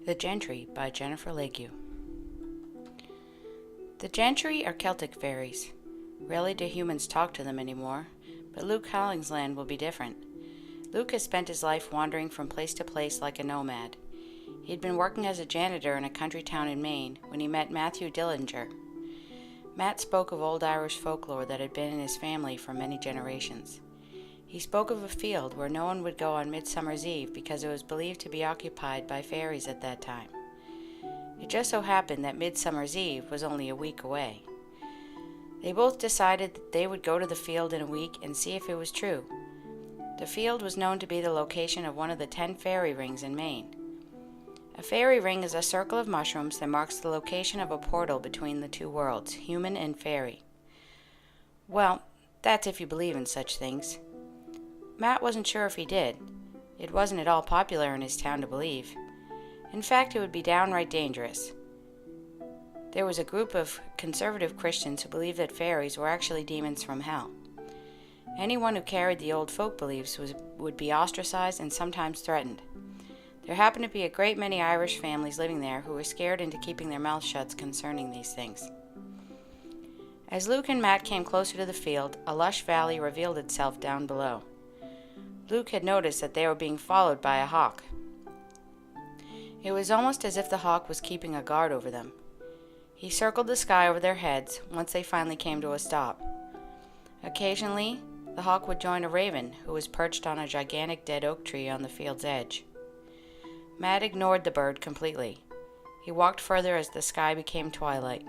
The Gentry by Jennifer Lague. The Gentry are Celtic fairies. Rarely do humans talk to them anymore, but Luke Hollingsland will be different. Luke has spent his life wandering from place to place like a nomad. He had been working as a janitor in a country town in Maine when he met Matthew Dillinger. Matt spoke of old Irish folklore that had been in his family for many generations. He spoke of a field where no one would go on Midsummer's Eve because it was believed to be occupied by fairies at that time. It just so happened that Midsummer's Eve was only a week away. They both decided that they would go to the field in a week and see if it was true. The field was known to be the location of one of the 10 fairy rings in Maine. A fairy ring is a circle of mushrooms that marks the location of a portal between the two worlds, human and fairy. Well, that's if you believe in such things. Matt wasn't sure if he did. It wasn't at all popular in his town to believe. In fact, it would be downright dangerous. There was a group of conservative Christians who believed that fairies were actually demons from hell. Anyone who carried the old folk beliefs would be ostracized and sometimes threatened. There happened to be a great many Irish families living there who were scared into keeping their mouths shut concerning these things. As Luke and Matt came closer to the field, a lush valley revealed itself down below. Luke had noticed that they were being followed by a hawk. It was almost as if the hawk was keeping a guard over them. He circled the sky over their heads once they finally came to a stop. Occasionally, the hawk would join a raven who was perched on a gigantic dead oak tree on the field's edge. Matt ignored the bird completely. He walked further as the sky became twilight.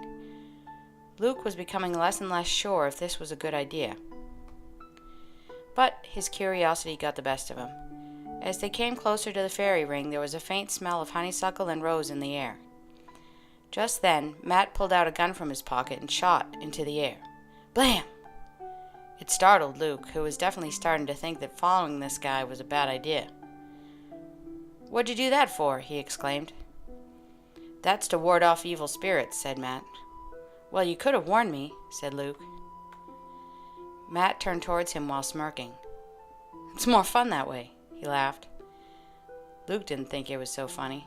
Luke was becoming less and less sure if this was a good idea. But his curiosity got the best of him. As they came closer to the fairy ring, there was a faint smell of honeysuckle and rose in the air. Just then, Matt pulled out a gun from his pocket and shot into the air. Blam! It startled Luke, who was definitely starting to think that following this guy was a bad idea. "What'd you do that for?" he exclaimed. "That's to ward off evil spirits," said Matt. "Well, you could have warned me," said Luke. Matt turned towards him while smirking. "It's more fun that way," he laughed. Luke didn't think it was so funny.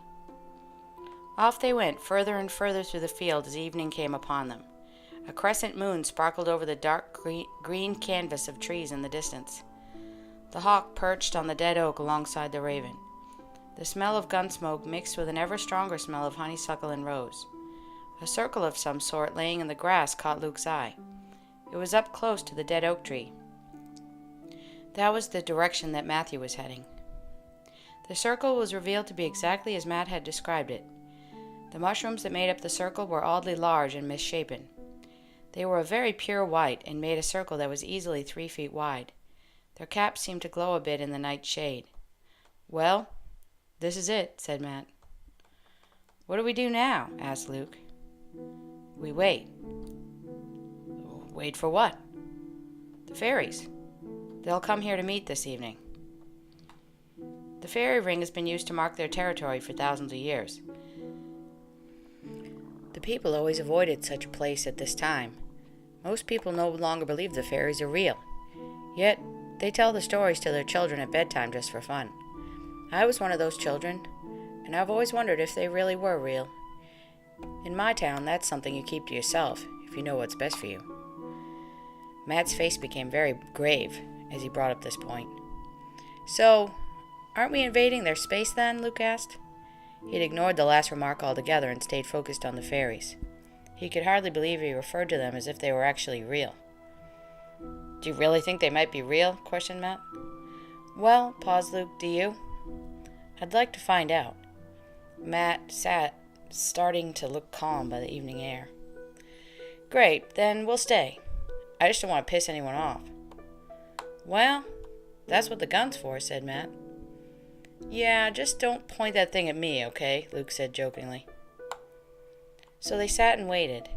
Off they went, further and further through the field as evening came upon them. A crescent moon sparkled over the dark green canvas of trees in the distance. The hawk perched on the dead oak alongside the raven. The smell of gun smoke mixed with an ever stronger smell of honeysuckle and rose. A circle of some sort laying in the grass caught Luke's eye. It was up close to the dead oak tree. That was the direction that Matthew was heading. The circle was revealed to be exactly as Matt had described it. The mushrooms that made up the circle were oddly large and misshapen. They were a very pure white and made a circle that was easily 3 feet wide. Their caps seemed to glow a bit in the night shade. "Well, this is it," said Matt. "What do we do now?" asked Luke. "We wait." "Wait for what?" "The fairies. They'll come here to meet this evening." The fairy ring has been used to mark their territory for thousands of years. The people always avoided such a place at this time. Most people no longer believe the fairies are real. Yet, they tell the stories to their children at bedtime just for fun. I was one of those children, and I've always wondered if they really were real. In my town, that's something you keep to yourself, if you know what's best for you. Matt's face became very grave as he brought up this point. "So, aren't we invading their space then?" Luke asked. He'd ignored the last remark altogether and stayed focused on the fairies. He could hardly believe he referred to them as if they were actually real. "Do you really think they might be real?" questioned Matt. "Well," paused Luke, "do you?" "I'd like to find out." Matt sat, starting to look calm by the evening air. "Great, then we'll stay. I just don't want to piss anyone off." "Well, that's what the gun's for," said Matt. "Yeah, just don't point that thing at me, okay?" Luke said jokingly. So they sat and waited.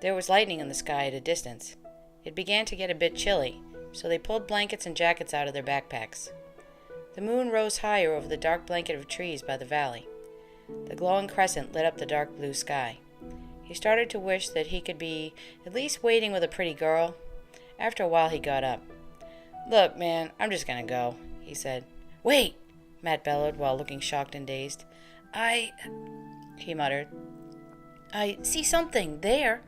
There was lightning in the sky at a distance. It began to get a bit chilly, so they pulled blankets and jackets out of their backpacks. The moon rose higher over the dark blanket of trees by the valley. The glowing crescent lit up the dark blue sky. He started to wish that he could be at least waiting with a pretty girl. After a while he got up. "Look, man, I'm just gonna go," he said. "Wait!" Matt bellowed while looking shocked and dazed. he muttered. I see something there,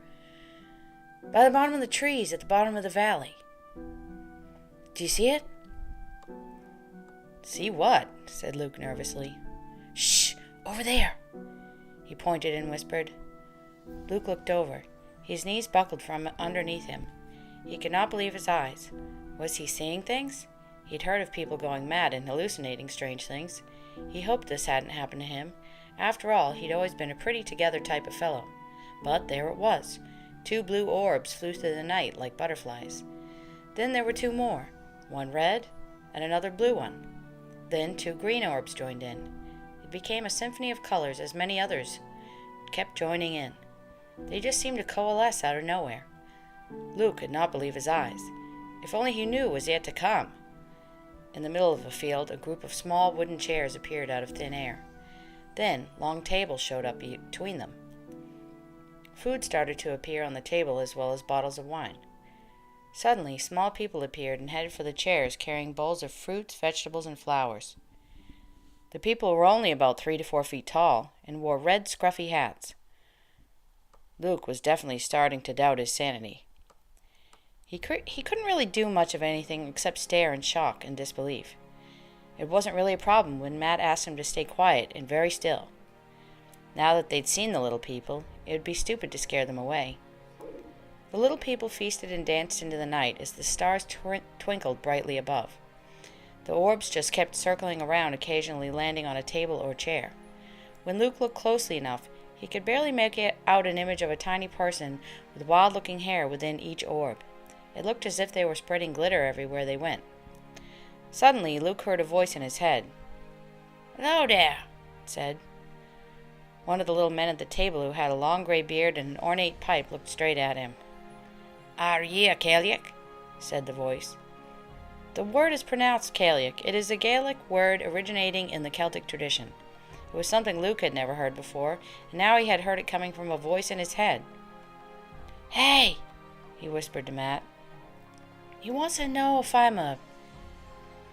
by the bottom of the trees at the bottom of the valley. Do you see it? See what? Said Luke nervously. Shh! Over there! He pointed and whispered. Luke looked over. His knees buckled from underneath him. He could not believe his eyes. Was he seeing things? He'd heard of people going mad and hallucinating strange things. He hoped this hadn't happened to him. After all, he'd always been a pretty together type of fellow. But there it was. 2 blue orbs flew through the night like butterflies. Then there were 2 more, one red and another blue one. Then 2 green orbs joined in. It became a symphony of colors as many others kept joining in. They just seemed to coalesce out of nowhere. Luke could not believe his eyes. If only he knew what was yet to come. In the middle of the field, a group of small wooden chairs appeared out of thin air. Then long tables showed up between them. Food started to appear on the table as well as bottles of wine. Suddenly, small people appeared and headed for the chairs carrying bowls of fruits, vegetables, and flowers. The people were only about 3 to 4 feet tall and wore red, scruffy hats. Luke was definitely starting to doubt his sanity. He couldn't really do much of anything except stare in shock and disbelief. It wasn't really a problem when Matt asked him to stay quiet and very still. Now that they'd seen the little people, it would be stupid to scare them away. The little people feasted and danced into the night as the stars twinkled brightly above. The orbs just kept circling around, occasionally landing on a table or chair. When Luke looked closely enough, he could barely make out an image of a tiny person with wild-looking hair within each orb. It looked as if they were spreading glitter everywhere they went. Suddenly, Luke heard a voice in his head. "Hello there," it said. One of the little men at the table, who had a long gray beard and an ornate pipe, looked straight at him. "Are ye a Cailleach?" said the voice. The word is pronounced Cailleach. It is a Gaelic word originating in the Celtic tradition. It was something Luke had never heard before, and now he had heard it coming from a voice in his head. "Hey," he whispered to Matt. "He wants to know if I'm a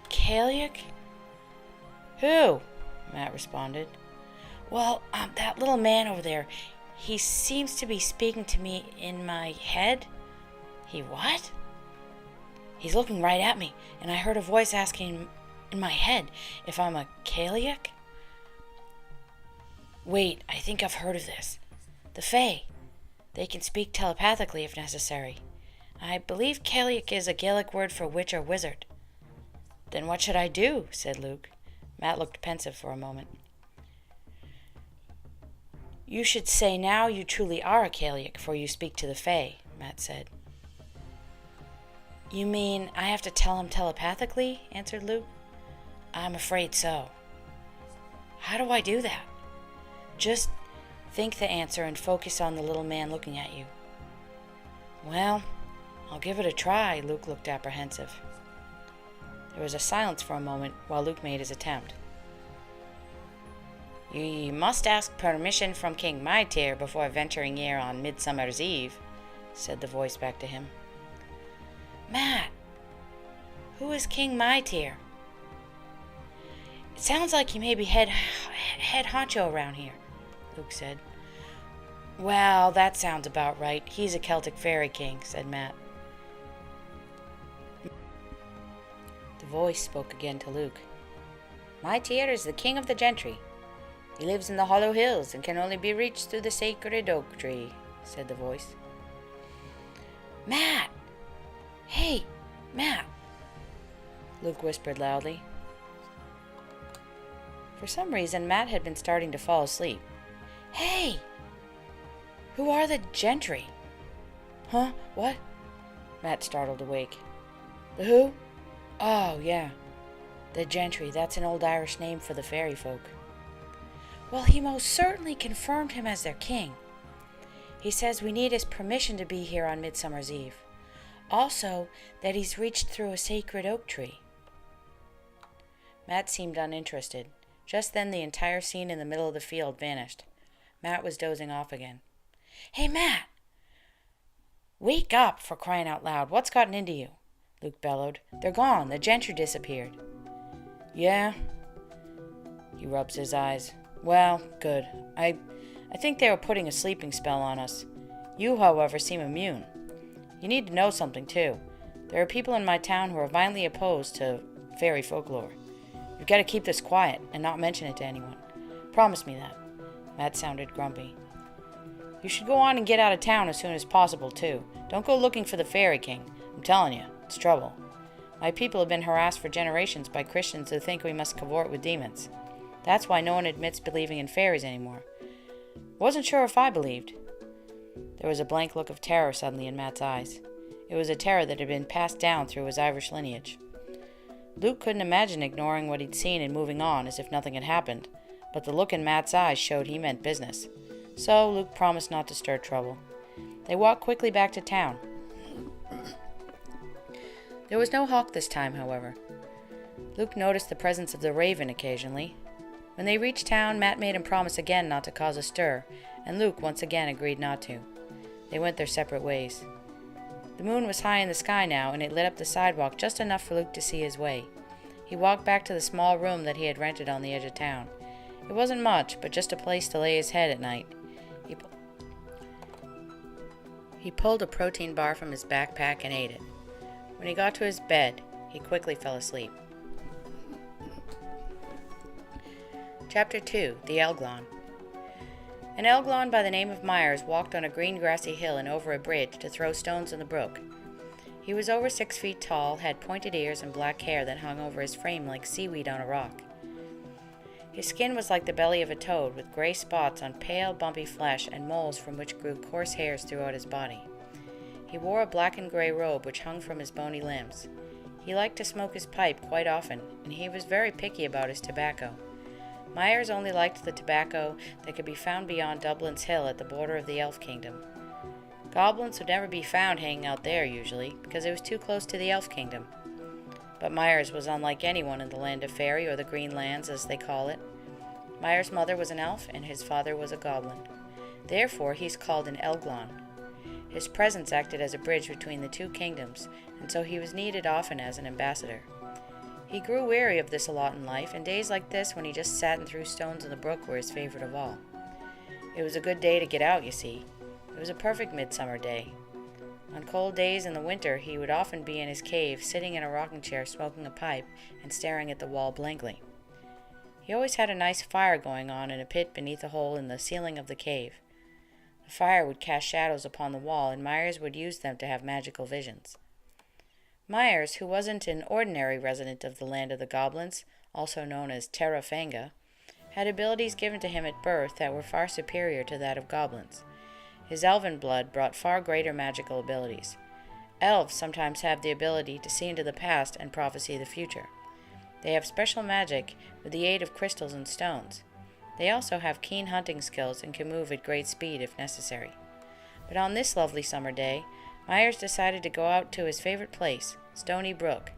Cailleach?" "Who?" Matt responded. "Well, that little man over there. He seems to be speaking to me in my head." "He what?" "He's looking right at me, and I heard a voice asking in my head if I'm a Cailleach." "Wait, I think I've heard of this. The Fae. They can speak telepathically if necessary. I believe Cailleach is a Gaelic word for witch or wizard." "Then what should I do?" said Luke. Matt looked pensive for a moment. "You should say now you truly are a Cailleach, for you speak to the Fae," Matt said. "You mean I have to tell him telepathically?" answered Luke. "I'm afraid so." "How do I do that?" "Just think the answer and focus on the little man looking at you." "Well, I'll give it a try." Luke looked apprehensive. There was a silence for a moment while Luke made his attempt. "Ye must ask permission from King Maitir before venturing here on Midsummer's Eve," said the voice back to him. "Matt, who is King Maitir?" "It sounds like he may be head honcho around here," Luke said. "Well, that sounds about right. He's a Celtic fairy king," said Matt. The voice spoke again to Luke. "Maitir is the king of the Gentry. He lives in the hollow hills and can only be reached through the sacred oak tree," said the voice. "Matt! Hey, Matt!" Luke whispered loudly. For some reason, Matt had been starting to fall asleep. "Hey! Who are the Gentry?" "Huh? What?" Matt startled awake. "The who? Oh, yeah. The Gentry. That's an old Irish name for the fairy folk." "Well, he most certainly confirmed him as their king. He says we need his permission to be here on Midsummer's Eve. Also, that he's reached through a sacred oak tree." Matt seemed uninterested. Just then the entire scene in the middle of the field vanished. Matt was dozing off again. "Hey, Matt! Wake up, for crying out loud. What's gotten into you?" Luke bellowed. "They're gone. The Gentry disappeared." "Yeah." He rubs his eyes. Well, good. I think they were putting a sleeping spell on us. You, however, seem immune. You need to know something, too. There are people in my town who are violently opposed to fairy folklore. You've got to keep this quiet and not mention it to anyone. Promise me that. Matt sounded grumpy. You should go on and get out of town as soon as possible, too. Don't go looking for the Fairy King. I'm telling you, it's trouble. My people have been harassed for generations by Christians who think we must cavort with demons. That's why no one admits believing in fairies anymore. Wasn't sure if I believed. There was a blank look of terror suddenly in Matt's eyes. It was a terror that had been passed down through his Irish lineage. Luke couldn't imagine ignoring what he'd seen and moving on as if nothing had happened, but the look in Matt's eyes showed he meant business. So Luke promised not to stir trouble. They walked quickly back to town. There was no hawk this time, however. Luke noticed the presence of the raven occasionally. When they reached town, Matt made him promise again not to cause a stir, and Luke once again agreed not to. They went their separate ways. The moon was high in the sky now, and it lit up the sidewalk just enough for Luke to see his way. He walked back to the small room that he had rented on the edge of town. It wasn't much, but just a place to lay his head at night. He pulled a protein bar from his backpack and ate it. When he got to his bed, he quickly fell asleep. Chapter 2. The Elglon. An Elglon by the name of Myers walked on a green grassy hill and over a bridge to throw stones in the brook. He was over 6 feet tall, had pointed ears and black hair that hung over his frame like seaweed on a rock. His skin was like the belly of a toad, with gray spots on pale, bumpy flesh and moles from which grew coarse hairs throughout his body. He wore a black and gray robe which hung from his bony limbs. He liked to smoke his pipe quite often, and he was very picky about his tobacco. Myers only liked the tobacco that could be found beyond Dublin's Hill at the border of the Elf Kingdom. Goblins would never be found hanging out there, usually, because it was too close to the Elf Kingdom. But Myers was unlike anyone in the Land of Fairy, or the Green Lands, as they call it. Myers' mother was an elf, and his father was a goblin. Therefore, he's called an Elglon. His presence acted as a bridge between the two kingdoms, and so he was needed often as an ambassador. He grew weary of this a lot in life, and days like this, when he just sat and threw stones in the brook, were his favorite of all. It was a good day to get out, you see. It was a perfect midsummer day. On cold days in the winter, he would often be in his cave, sitting in a rocking chair, smoking a pipe, and staring at the wall blankly. He always had a nice fire going on in a pit beneath a hole in the ceiling of the cave. The fire would cast shadows upon the wall, and Myers would use them to have magical visions. Myers, who wasn't an ordinary resident of the Land of the Goblins, also known as Terra Fanga, had abilities given to him at birth that were far superior to that of goblins. His elven blood brought far greater magical abilities. Elves sometimes have the ability to see into the past and prophesy the future. They have special magic with the aid of crystals and stones. They also have keen hunting skills and can move at great speed if necessary. But on this lovely summer day, Myers decided to go out to his favorite place, Stony Brook.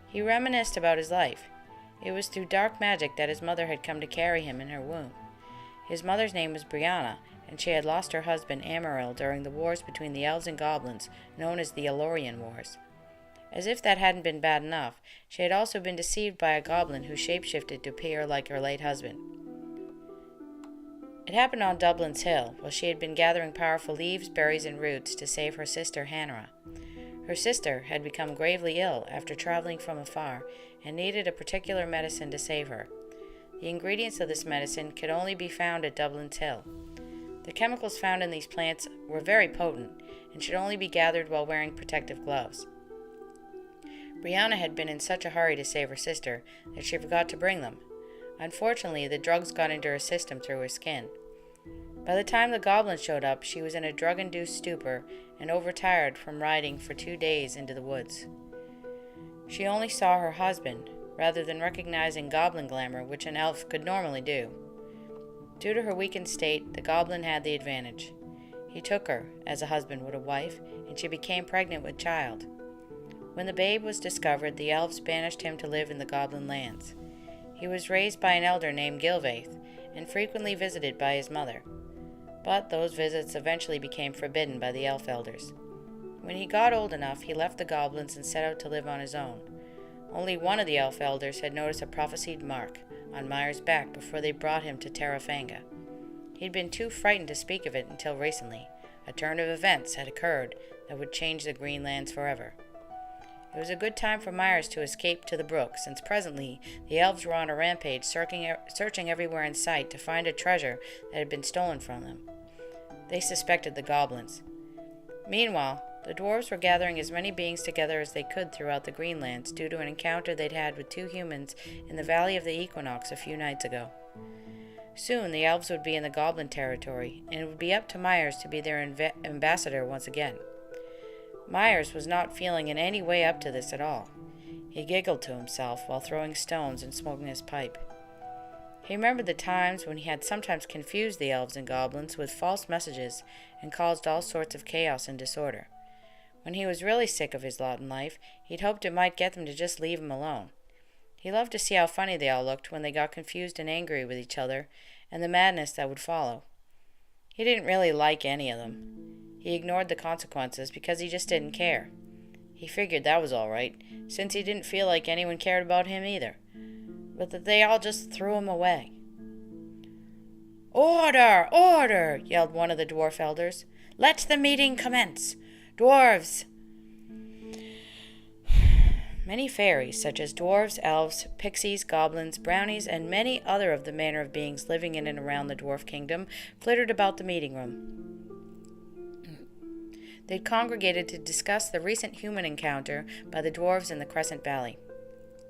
He reminisced about his life. It was through dark magic that his mother had come to carry him in her womb. His mother's name was Brianna, and she had lost her husband Amaryl during the wars between the elves and goblins, known as the Elorian Wars. As if that hadn't been bad enough, she had also been deceived by a goblin who shapeshifted to appear like her late husband. It happened on Dublin's Hill, while she had been gathering powerful leaves, berries, and roots to save her sister Hannah. Her sister had become gravely ill after traveling from afar and needed a particular medicine to save her. The ingredients of this medicine could only be found at Dublin's Hill. The chemicals found in these plants were very potent and should only be gathered while wearing protective gloves. Brianna had been in such a hurry to save her sister that she forgot to bring them. Unfortunately, the drugs got into her system through her skin. By the time the goblin showed up, she was in a drug-induced stupor and overtired from riding for 2 days into the woods. She only saw her husband, rather than recognizing goblin glamour, which an elf could normally do. Due to her weakened state, the goblin had the advantage. He took her, as a husband would a wife, and she became pregnant with child. When the babe was discovered, the elves banished him to live in the goblin lands. He was raised by an elder named Gilvaith, and frequently visited by his mother. But those visits eventually became forbidden by the elf elders. When he got old enough, he left the goblins and set out to live on his own. Only one of the elf elders had noticed a prophesied mark, on Myers' back before they brought him to Terrafanga. He'd been too frightened to speak of it until recently. A turn of events had occurred that would change the Greenlands forever. It was a good time for Myers to escape to the brook, since presently the elves were on a rampage, searching everywhere in sight to find a treasure that had been stolen from them. They suspected the goblins. Meanwhile, the dwarves were gathering as many beings together as they could throughout the Greenlands due to an encounter they'd had with 2 humans in the Valley of the Equinox a few nights ago. Soon the elves would be in the goblin territory, and it would be up to Myers to be their ambassador once again. Myers was not feeling in any way up to this at all. He giggled to himself while throwing stones and smoking his pipe. He remembered the times when he had sometimes confused the elves and goblins with false messages and caused all sorts of chaos and disorder. When he was really sick of his lot in life, he'd hoped it might get them to just leave him alone. He loved to see how funny they all looked when they got confused and angry with each other, and the madness that would follow. He didn't really like any of them. He ignored the consequences because he just didn't care. He figured that was all right, since he didn't feel like anyone cared about him either, but that they all just threw him away. "Order! Order!" yelled one of the dwarf elders. "Let the meeting commence! Dwarves!" Many fairies, such as dwarves, elves, pixies, goblins, brownies, and many other of the manner of beings living in and around the dwarf kingdom, flittered about the meeting room. They'd congregated to discuss the recent human encounter by the dwarves in the Crescent Valley.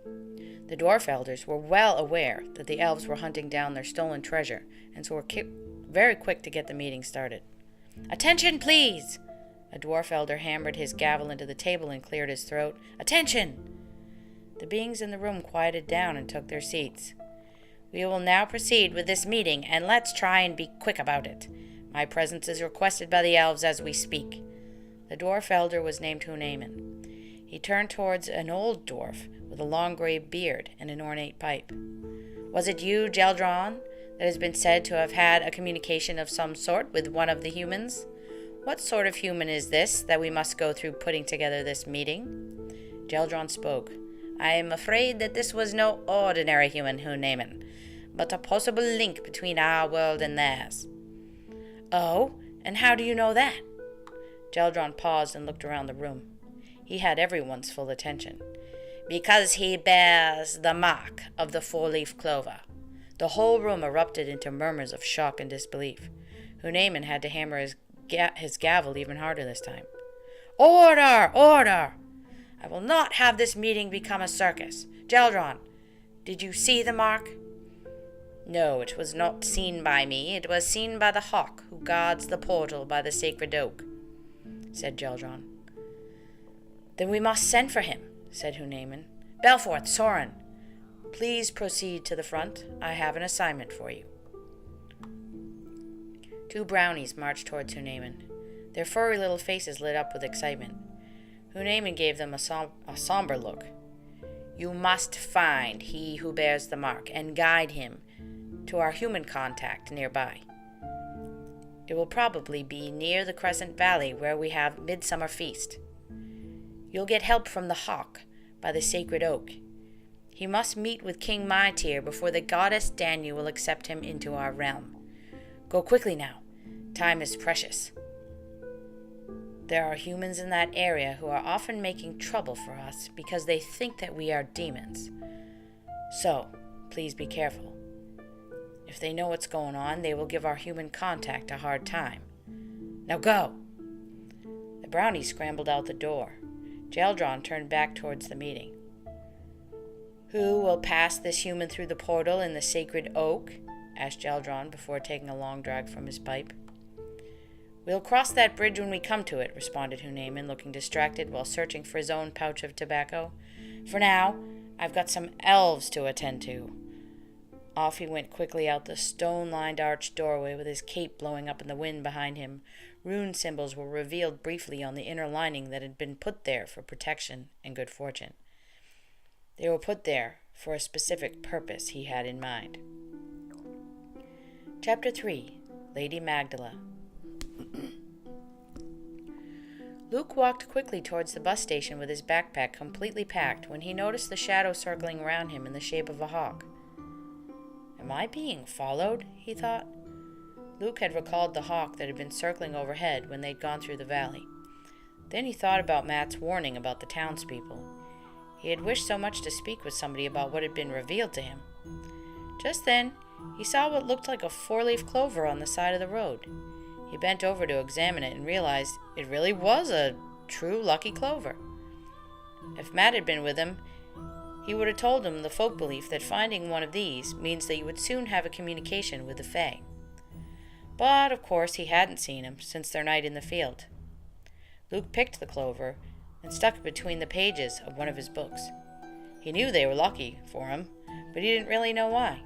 The dwarf elders were well aware that the elves were hunting down their stolen treasure, and so were very quick to get the meeting started. "Attention, please!" A dwarf elder hammered his gavel into the table and cleared his throat. "Attention!" The beings in the room quieted down and took their seats. "We will now proceed with this meeting, and let's try and be quick about it. My presence is requested by the elves as we speak." The dwarf elder was named Hunaman. He turned towards an old dwarf with a long gray beard and an ornate pipe. "Was it you, Geldron, that has been said to have had a communication of some sort with one of the humans? What sort of human is this that we must go through putting together this meeting?" Geldron spoke. "I am afraid that this was no ordinary human, Hunaman, but a possible link between our world and theirs." "Oh, and how do you know that?" Geldron paused and looked around the room. He had everyone's full attention. "Because he bears the mark of the 4-leaf clover." The whole room erupted into murmurs of shock and disbelief. Hunaman had to hammer his gavel even harder this time. "Order! Order! I will not have this meeting become a circus. Geldron, did you see the mark?" "No, it was not seen by me. It was seen by the hawk who guards the portal by the sacred oak," said Geldron. "Then we must send for him," said Hunaman. "Belforth, Soren, please proceed to the front. I have an assignment for you." 2 brownies marched towards Hunaman. Their furry little faces lit up with excitement. Hunaman gave them a somber look. "You must find he who bears the mark and guide him to our human contact nearby. It will probably be near the Crescent Valley where we have Midsummer Feast. You'll get help from the hawk by the sacred oak. He must meet with King Maitir before the goddess Danu will accept him into our realm. Go quickly now. Time is precious. There are humans in that area who are often making trouble for us because they think that we are demons. So, please be careful. If they know what's going on, they will give our human contact a hard time. Now go!" The brownies scrambled out the door. Geldron turned back towards the meeting. "Who will pass this human through the portal in the sacred oak?" asked Geldron before taking a long drag from his pipe. "We'll cross that bridge when we come to it," responded Hunaman, looking distracted while searching for his own pouch of tobacco. "For now, I've got some elves to attend to." Off he went quickly out the stone-lined arched doorway with his cape blowing up in the wind behind him. Rune symbols were revealed briefly on the inner lining that had been put there for protection and good fortune. They were put there for a specific purpose he had in mind. Chapter 3. Lady Magdala. Luke walked quickly towards the bus station with his backpack completely packed when he noticed the shadow circling around him in the shape of a hawk. Am I being followed? He thought. Luke had recalled the hawk that had been circling overhead when they'd gone through the valley. Then he thought about Matt's warning about the townspeople. He had wished so much to speak with somebody about what had been revealed to him. Just then, he saw what looked like a four-leaf clover on the side of the road. He bent over to examine it and realized it really was a true lucky clover. If Matt had been with him, he would have told him the folk belief that finding one of these means that you would soon have a communication with the Fae. But, of course, he hadn't seen him since their night in the field. Luke picked the clover and stuck it between the pages of one of his books. He knew they were lucky for him, but he didn't really know why.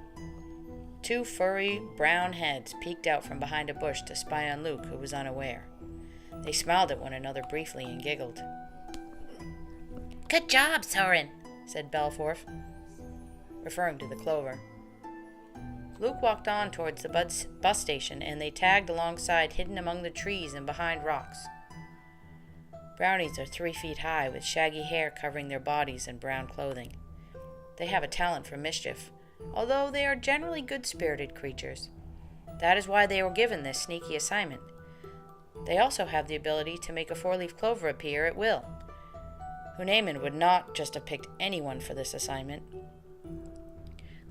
Two furry, brown heads peeked out from behind a bush to spy on Luke, who was unaware. They smiled at one another briefly and giggled. "Good job, Soren," said Belforth, referring to the clover. Luke walked on towards the bus station, and they tagged alongside, hidden among the trees and behind rocks. Brownies are 3 feet high, with shaggy hair covering their bodies and brown clothing. They have a talent for mischief, although they are generally good-spirited creatures. That is why they were given this sneaky assignment. They also have the ability to make a four-leaf clover appear at will. Hunaman would not just have picked anyone for this assignment.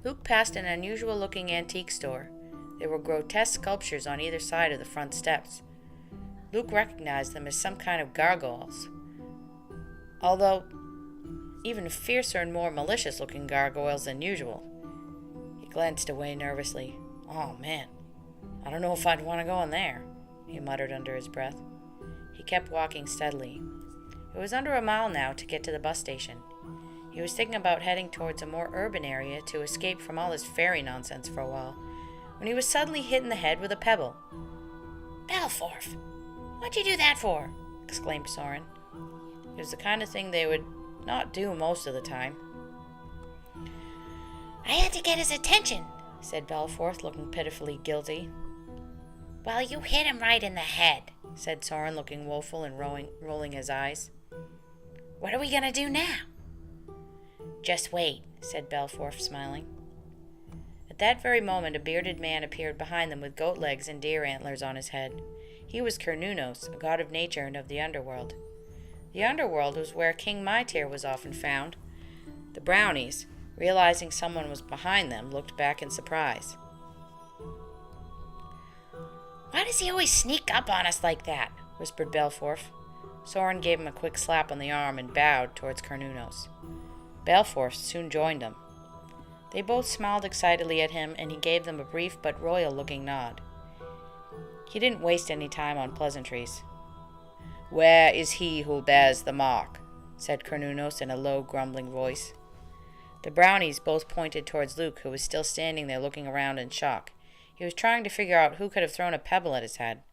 Luke passed an unusual-looking antique store. There were grotesque sculptures on either side of the front steps. Luke recognized them as some kind of gargoyles, although even fiercer and more malicious-looking gargoyles than usual. He glanced away nervously. "Oh, man, I don't know if I'd want to go in there," he muttered under his breath. He kept walking steadily. It was under a mile now to get to the bus station. He was thinking about heading towards a more urban area to escape from all this fairy nonsense for a while, when he was suddenly hit in the head with a pebble. "Belforth, what'd you do that for?" exclaimed Soren. It was the kind of thing they would not do most of the time. "I had to get his attention," said Belforth, looking pitifully guilty. "Well, you hit him right in the head," said Soren, looking woeful and rolling his eyes. "What are we going to do now?" "Just wait," said Belforth, smiling. At that very moment, a bearded man appeared behind them with goat legs and deer antlers on his head. He was Cernunnos, a god of nature and of the underworld. The underworld was where King Mytir was often found. The brownies, realizing someone was behind them, looked back in surprise. "Why does he always sneak up on us like that?" whispered Belforth. Soren gave him a quick slap on the arm and bowed towards Cernunnos. Belforth soon joined them. They both smiled excitedly at him, and he gave them a brief but royal-looking nod. He didn't waste any time on pleasantries. "Where is he who bears the mark?" said Cernunnos in a low, grumbling voice. The brownies both pointed towards Luke, who was still standing there looking around in shock. He was trying to figure out who could have thrown a pebble at his head.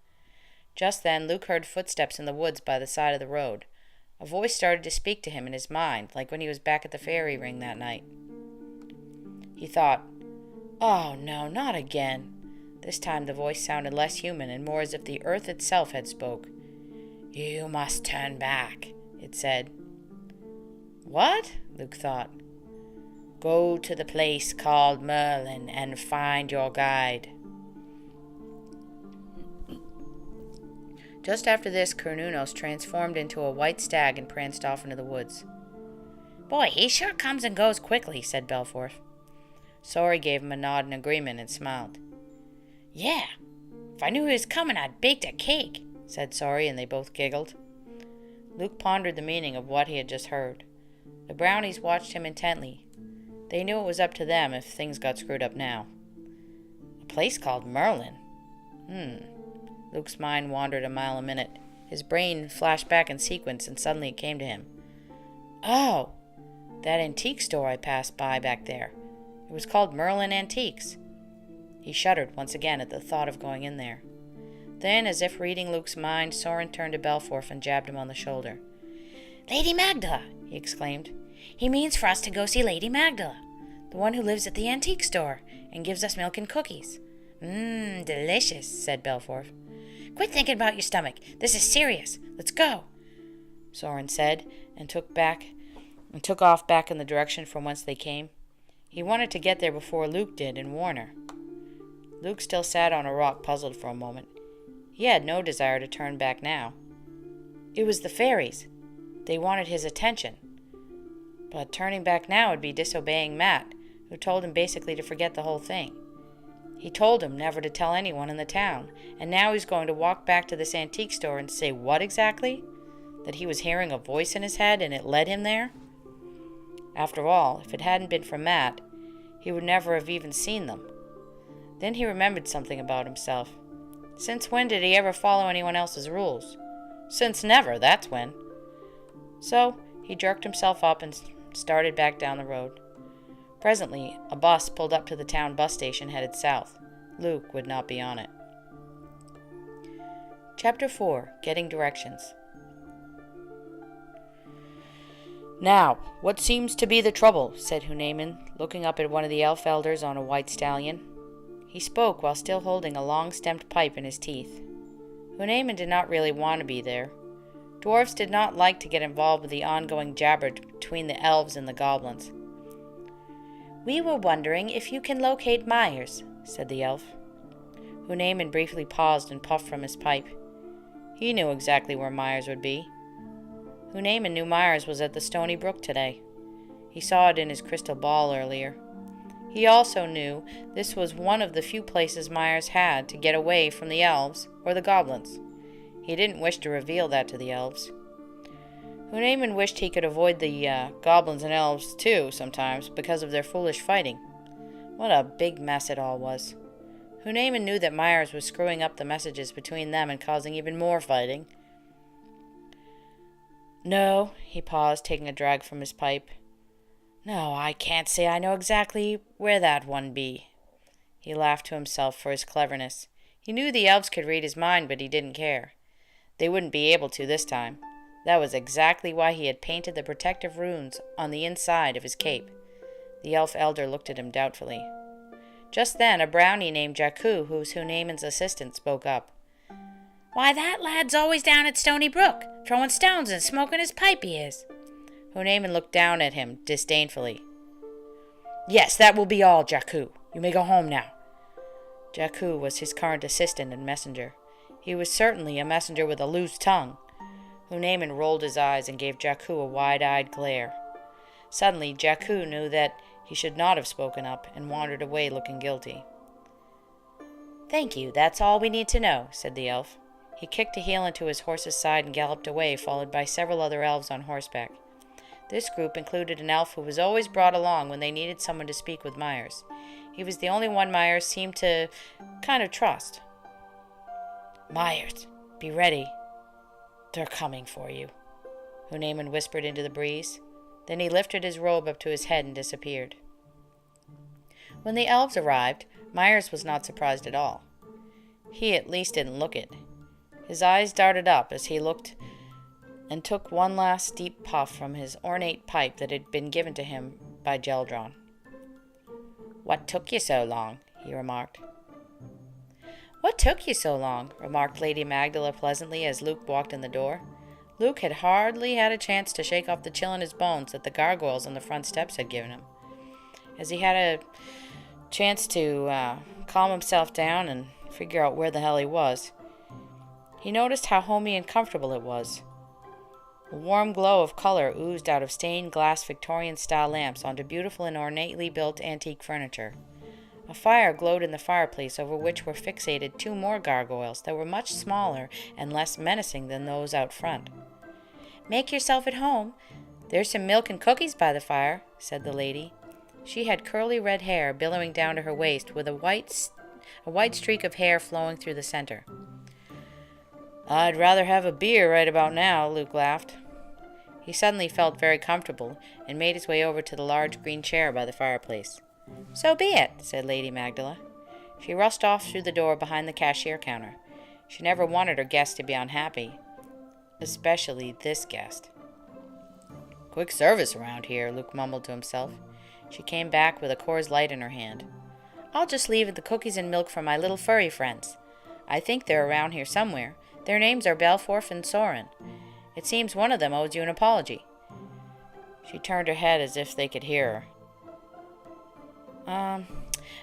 Just then, Luke heard footsteps in the woods by the side of the road. A voice started to speak to him in his mind, like when he was back at the fairy ring that night. He thought, "Oh, no, not again." This time the voice sounded less human and more as if the earth itself had spoke. "You must turn back," it said. "What?" Luke thought. "Go to the place called Merlin and find your guide." Just after this, Cernunnos transformed into a white stag and pranced off into the woods. "Boy, he sure comes and goes quickly," said Belforth. Sorry gave him a nod in agreement and smiled. "Yeah, if I knew he was coming, I'd baked a cake," said Sorry, and they both giggled. Luke pondered the meaning of what he had just heard. The brownies watched him intently. They knew it was up to them if things got screwed up now. A place called Merlin? Luke's mind wandered a mile a minute. His brain flashed back in sequence, and suddenly it came to him. "Oh, that antique store I passed by back there. It was called Merlin Antiques." He shuddered once again at the thought of going in there. Then, as if reading Luke's mind, Soren turned to Belforth and jabbed him on the shoulder. "Lady Magdala!" he exclaimed. "He means for us to go see Lady Magdala, the one who lives at the antique store and gives us milk and cookies." Delicious," said Belforth. "Quit thinking about your stomach. This is serious. Let's go," Soren said, and took off back in the direction from whence they came. He wanted to get there before Luke did and warn her. Luke still sat on a rock, puzzled for a moment. He had no desire to turn back now. It was the fairies. They wanted his attention. But turning back now would be disobeying Matt, who told him basically to forget the whole thing. He told him never to tell anyone in the town, and now he's going to walk back to this antique store and say what exactly? That he was hearing a voice in his head and it led him there? After all, if it hadn't been for Matt, he would never have even seen them. Then he remembered something about himself. Since when did he ever follow anyone else's rules? Since never, that's when. So he jerked himself up and started back down the road. Presently, a bus pulled up to the town bus station headed south. Luke would not be on it. Chapter 4. Getting Directions. "Now, what seems to be the trouble?" said Hunaman, looking up at one of the elf elders on a white stallion. He spoke while still holding a long-stemmed pipe in his teeth. Hunaman did not really want to be there. Dwarves did not like to get involved with the ongoing jabber between the elves and the goblins. "We were wondering if you can locate Myers," said the elf. Hunaman briefly paused and puffed from his pipe. He knew exactly where Myers would be. Hunaman knew Myers was at the Stony Brook today. He saw it in his crystal ball earlier. He also knew this was one of the few places Myers had to get away from the elves or the goblins. He didn't wish to reveal that to the elves. Hunaman wished he could avoid the goblins and elves too sometimes because of their foolish fighting. What a big mess it all was. Hunaman knew that Myers was screwing up the messages between them and causing even more fighting. "No," he paused, taking a drag from his pipe. "No, I can't say I know exactly where that one be." He laughed to himself for his cleverness. He knew the elves could read his mind, but he didn't care. They wouldn't be able to this time. That was exactly why he had painted the protective runes on the inside of his cape. The elf elder looked at him doubtfully. Just then, a brownie named Jakku, who was Hunaman's assistant, spoke up. "Why, that lad's always down at Stony Brook, throwing stones and smoking his pipe, he is." Hunaman looked down at him disdainfully. "Yes, that will be all, Jakku. You may go home now." Jakku was his current assistant and messenger. He was certainly a messenger with a loose tongue. Hunaman rolled his eyes and gave Jakku a wide-eyed glare. Suddenly, Jakku knew that he should not have spoken up and wandered away looking guilty. "Thank you, that's all we need to know," said the elf. He kicked a heel into his horse's side and galloped away, followed by several other elves on horseback. This group included an elf who was always brought along when they needed someone to speak with Myers. He was the only one Myers seemed to kind of trust. "Myers, be ready. They're coming for you," Hunaman whispered into the breeze. Then he lifted his robe up to his head and disappeared. When the elves arrived, Myers was not surprised at all. He at least didn't look it. His eyes darted up as he looked and took one last deep puff from his ornate pipe that had been given to him by Geldron. "What took you so long?" he remarked. "What took you so long?" remarked Lady Magdala pleasantly as Luke walked in the door. Luke had hardly had a chance to shake off the chill in his bones that the gargoyles on the front steps had given him. As he had a chance to calm himself down and figure out where the hell he was, he noticed how homey and comfortable it was. A warm glow of color oozed out of stained glass Victorian-style lamps onto beautiful and ornately built antique furniture. A fire glowed in the fireplace over which were fixated two more gargoyles that were much smaller and less menacing than those out front. "Make yourself at home. There's some milk and cookies by the fire," said the lady. She had curly red hair billowing down to her waist with a white streak of hair flowing through the center. "I'd rather have a beer right about now," Luke laughed. He suddenly felt very comfortable and made his way over to the large green chair by the fireplace. "So be it," said Lady Magdala. She rushed off through the door behind the cashier counter. She never wanted her guests to be unhappy, especially this guest. "Quick service around here," Luke mumbled to himself. She came back with a Coors Light in her hand. "I'll just leave the cookies and milk for my little furry friends. I think they're around here somewhere. Their names are Belforth and Soren. It seems one of them owes you an apology." She turned her head as if they could hear her.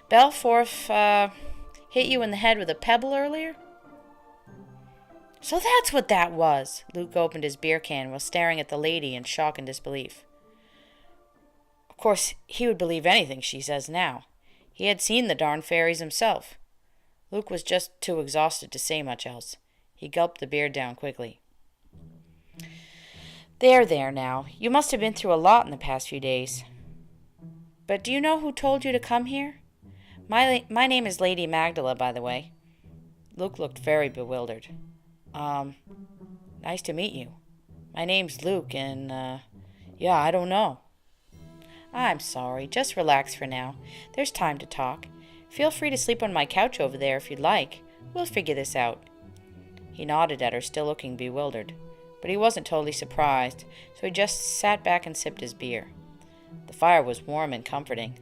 Belforth, hit you in the head with a pebble earlier? So that's what that was! Luke opened his beer can while staring at the lady in shock and disbelief. Of course, he would believe anything she says now. He had seen the darn fairies himself. Luke was just too exhausted to say much else. He gulped the beer down quickly. There now. You must have been through a lot in the past few days. But do you know who told you to come here? My name is Lady Magdala, by the way. Luke looked very bewildered. Nice to meet you. My name's Luke, and, I don't know. I'm sorry. Just relax for now. There's time to talk. Feel free to sleep on my couch over there if you'd like. We'll figure this out. He nodded at her, still looking bewildered. But he wasn't totally surprised, so he just sat back and sipped his beer. The fire was warm and comforting.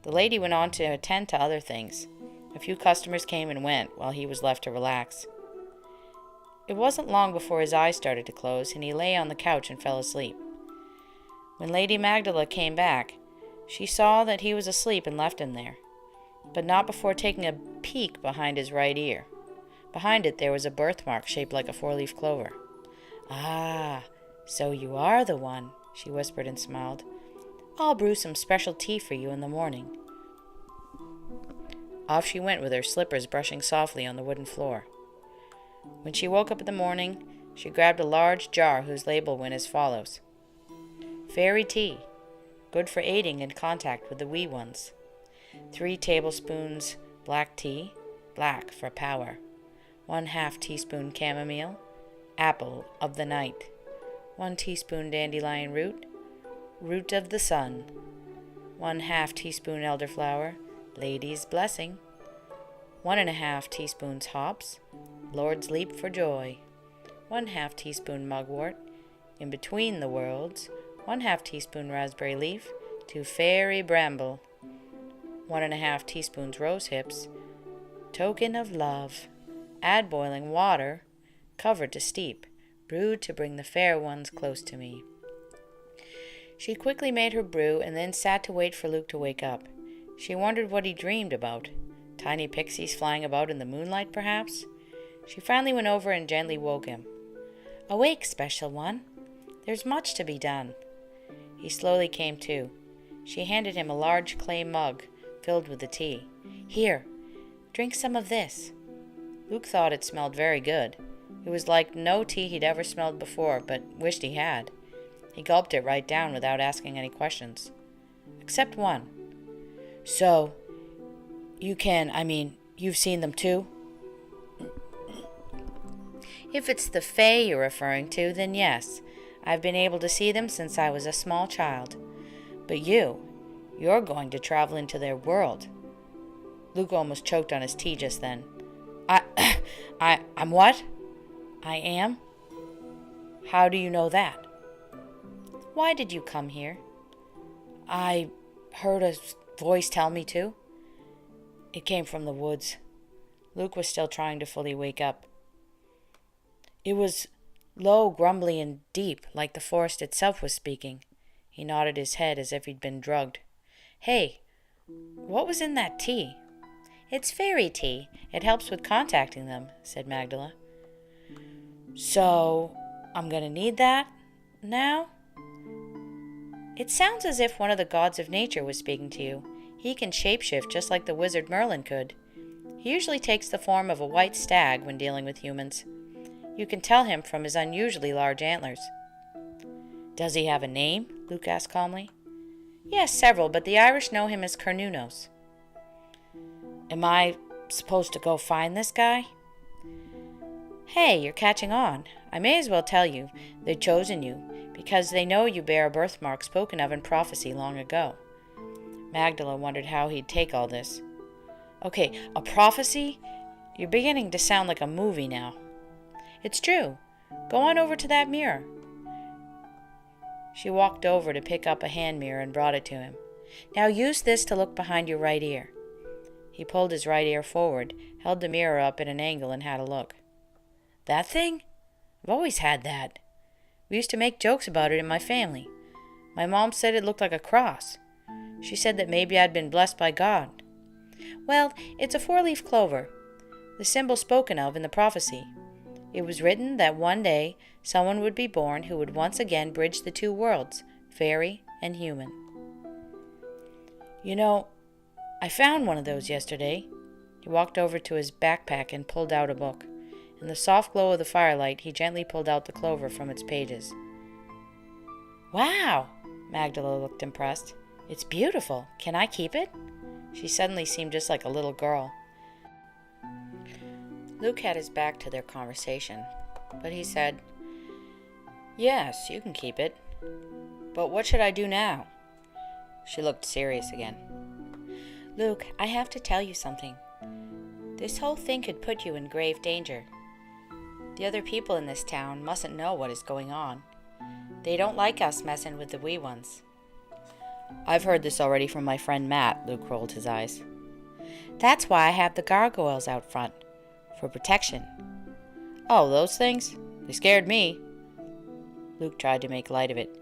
The lady went on to attend to other things. A few customers came and went, while he was left to relax. It wasn't long before his eyes started to close, and he lay on the couch and fell asleep. When Lady Magdala came back, she saw that he was asleep and left him there, but not before taking a peek behind his right ear. Behind it there was a birthmark shaped like a four-leaf clover. Ah, so you are the one, she whispered and smiled. I'll brew some special tea for you in the morning. Off she went with her slippers brushing softly on the wooden floor. When she woke up in the morning, she grabbed a large jar whose label went as follows. Fairy tea, good for aiding in contact with the wee ones. 3 tablespoons black tea, black for power. 1/2 teaspoon chamomile, apple of the night. 1 teaspoon dandelion root, root of the sun. 1/2 teaspoon elderflower, lady's blessing. 1½ teaspoons hops, Lord's leap for joy. 1/2 teaspoon mugwort, in between the worlds. 1/2 teaspoon raspberry leaf, to fairy bramble. 1½ teaspoons rose hips, token of love. Add boiling water, covered to steep, brewed to bring the fair ones close to me. She quickly made her brew and then sat to wait for Luke to wake up. She wondered what he dreamed about. Tiny pixies flying about in the moonlight, perhaps? She finally went over and gently woke him. Awake, special one. There's much to be done. He slowly came to. She handed him a large clay mug filled with the tea. Here, drink some of this. Luke thought it smelled very good. It was like no tea he'd ever smelled before, but wished he had. He gulped it right down without asking any questions. Except one. So, you've seen them too? If it's the Fae you're referring to, then yes. I've been able to see them since I was a small child. But you're going to travel into their world. Luke almost choked on his tea just then. I'm what? I am? How do you know that? Why did you come here? I heard a voice tell me to. It came from the woods. Luke was still trying to fully wake up. It was low, grumbly, and deep, like the forest itself was speaking. He nodded his head as if he'd been drugged. Hey, what was in that tea? It's fairy tea. It helps with contacting them, said Magdala. So, I'm going to need that now? It sounds as if one of the gods of nature was speaking to you. He can shapeshift just like the wizard Merlin could. He usually takes the form of a white stag when dealing with humans. You can tell him from his unusually large antlers. Does he have a name? Luke asked calmly. Yes, several, but the Irish know him as Cernunnos. Am I supposed to go find this guy? Hey, you're catching on. I may as well tell you, they've chosen you, because they know you bear a birthmark spoken of in prophecy long ago. Magdala wondered how he'd take all this. Okay, a prophecy? You're beginning to sound like a movie now. It's true. Go on over to that mirror. She walked over to pick up a hand mirror and brought it to him. Now use this to look behind your right ear. He pulled his right ear forward, held the mirror up at an angle, and had a look. That thing? I've always had that. We used to make jokes about it in my family. My mom said it looked like a cross. She said that maybe I'd been blessed by God. Well, it's a 4-leaf clover, the symbol spoken of in the prophecy. It was written that one day someone would be born who would once again bridge the two worlds, fairy and human. You know, I found one of those yesterday. He walked over to his backpack and pulled out a book. In the soft glow of the firelight, he gently pulled out the clover from its pages. Wow! Magdala looked impressed. It's beautiful. Can I keep it? She suddenly seemed just like a little girl. Luke had his back to their conversation, but he said, Yes, you can keep it. But what should I do now? She looked serious again. Luke, I have to tell you something. This whole thing could put you in grave danger. The other people in this town mustn't know what is going on. They don't like us messing with the wee ones. I've heard this already from my friend Matt, Luke rolled his eyes. That's why I have the gargoyles out front, for protection. Oh, those things? They scared me. Luke tried to make light of it.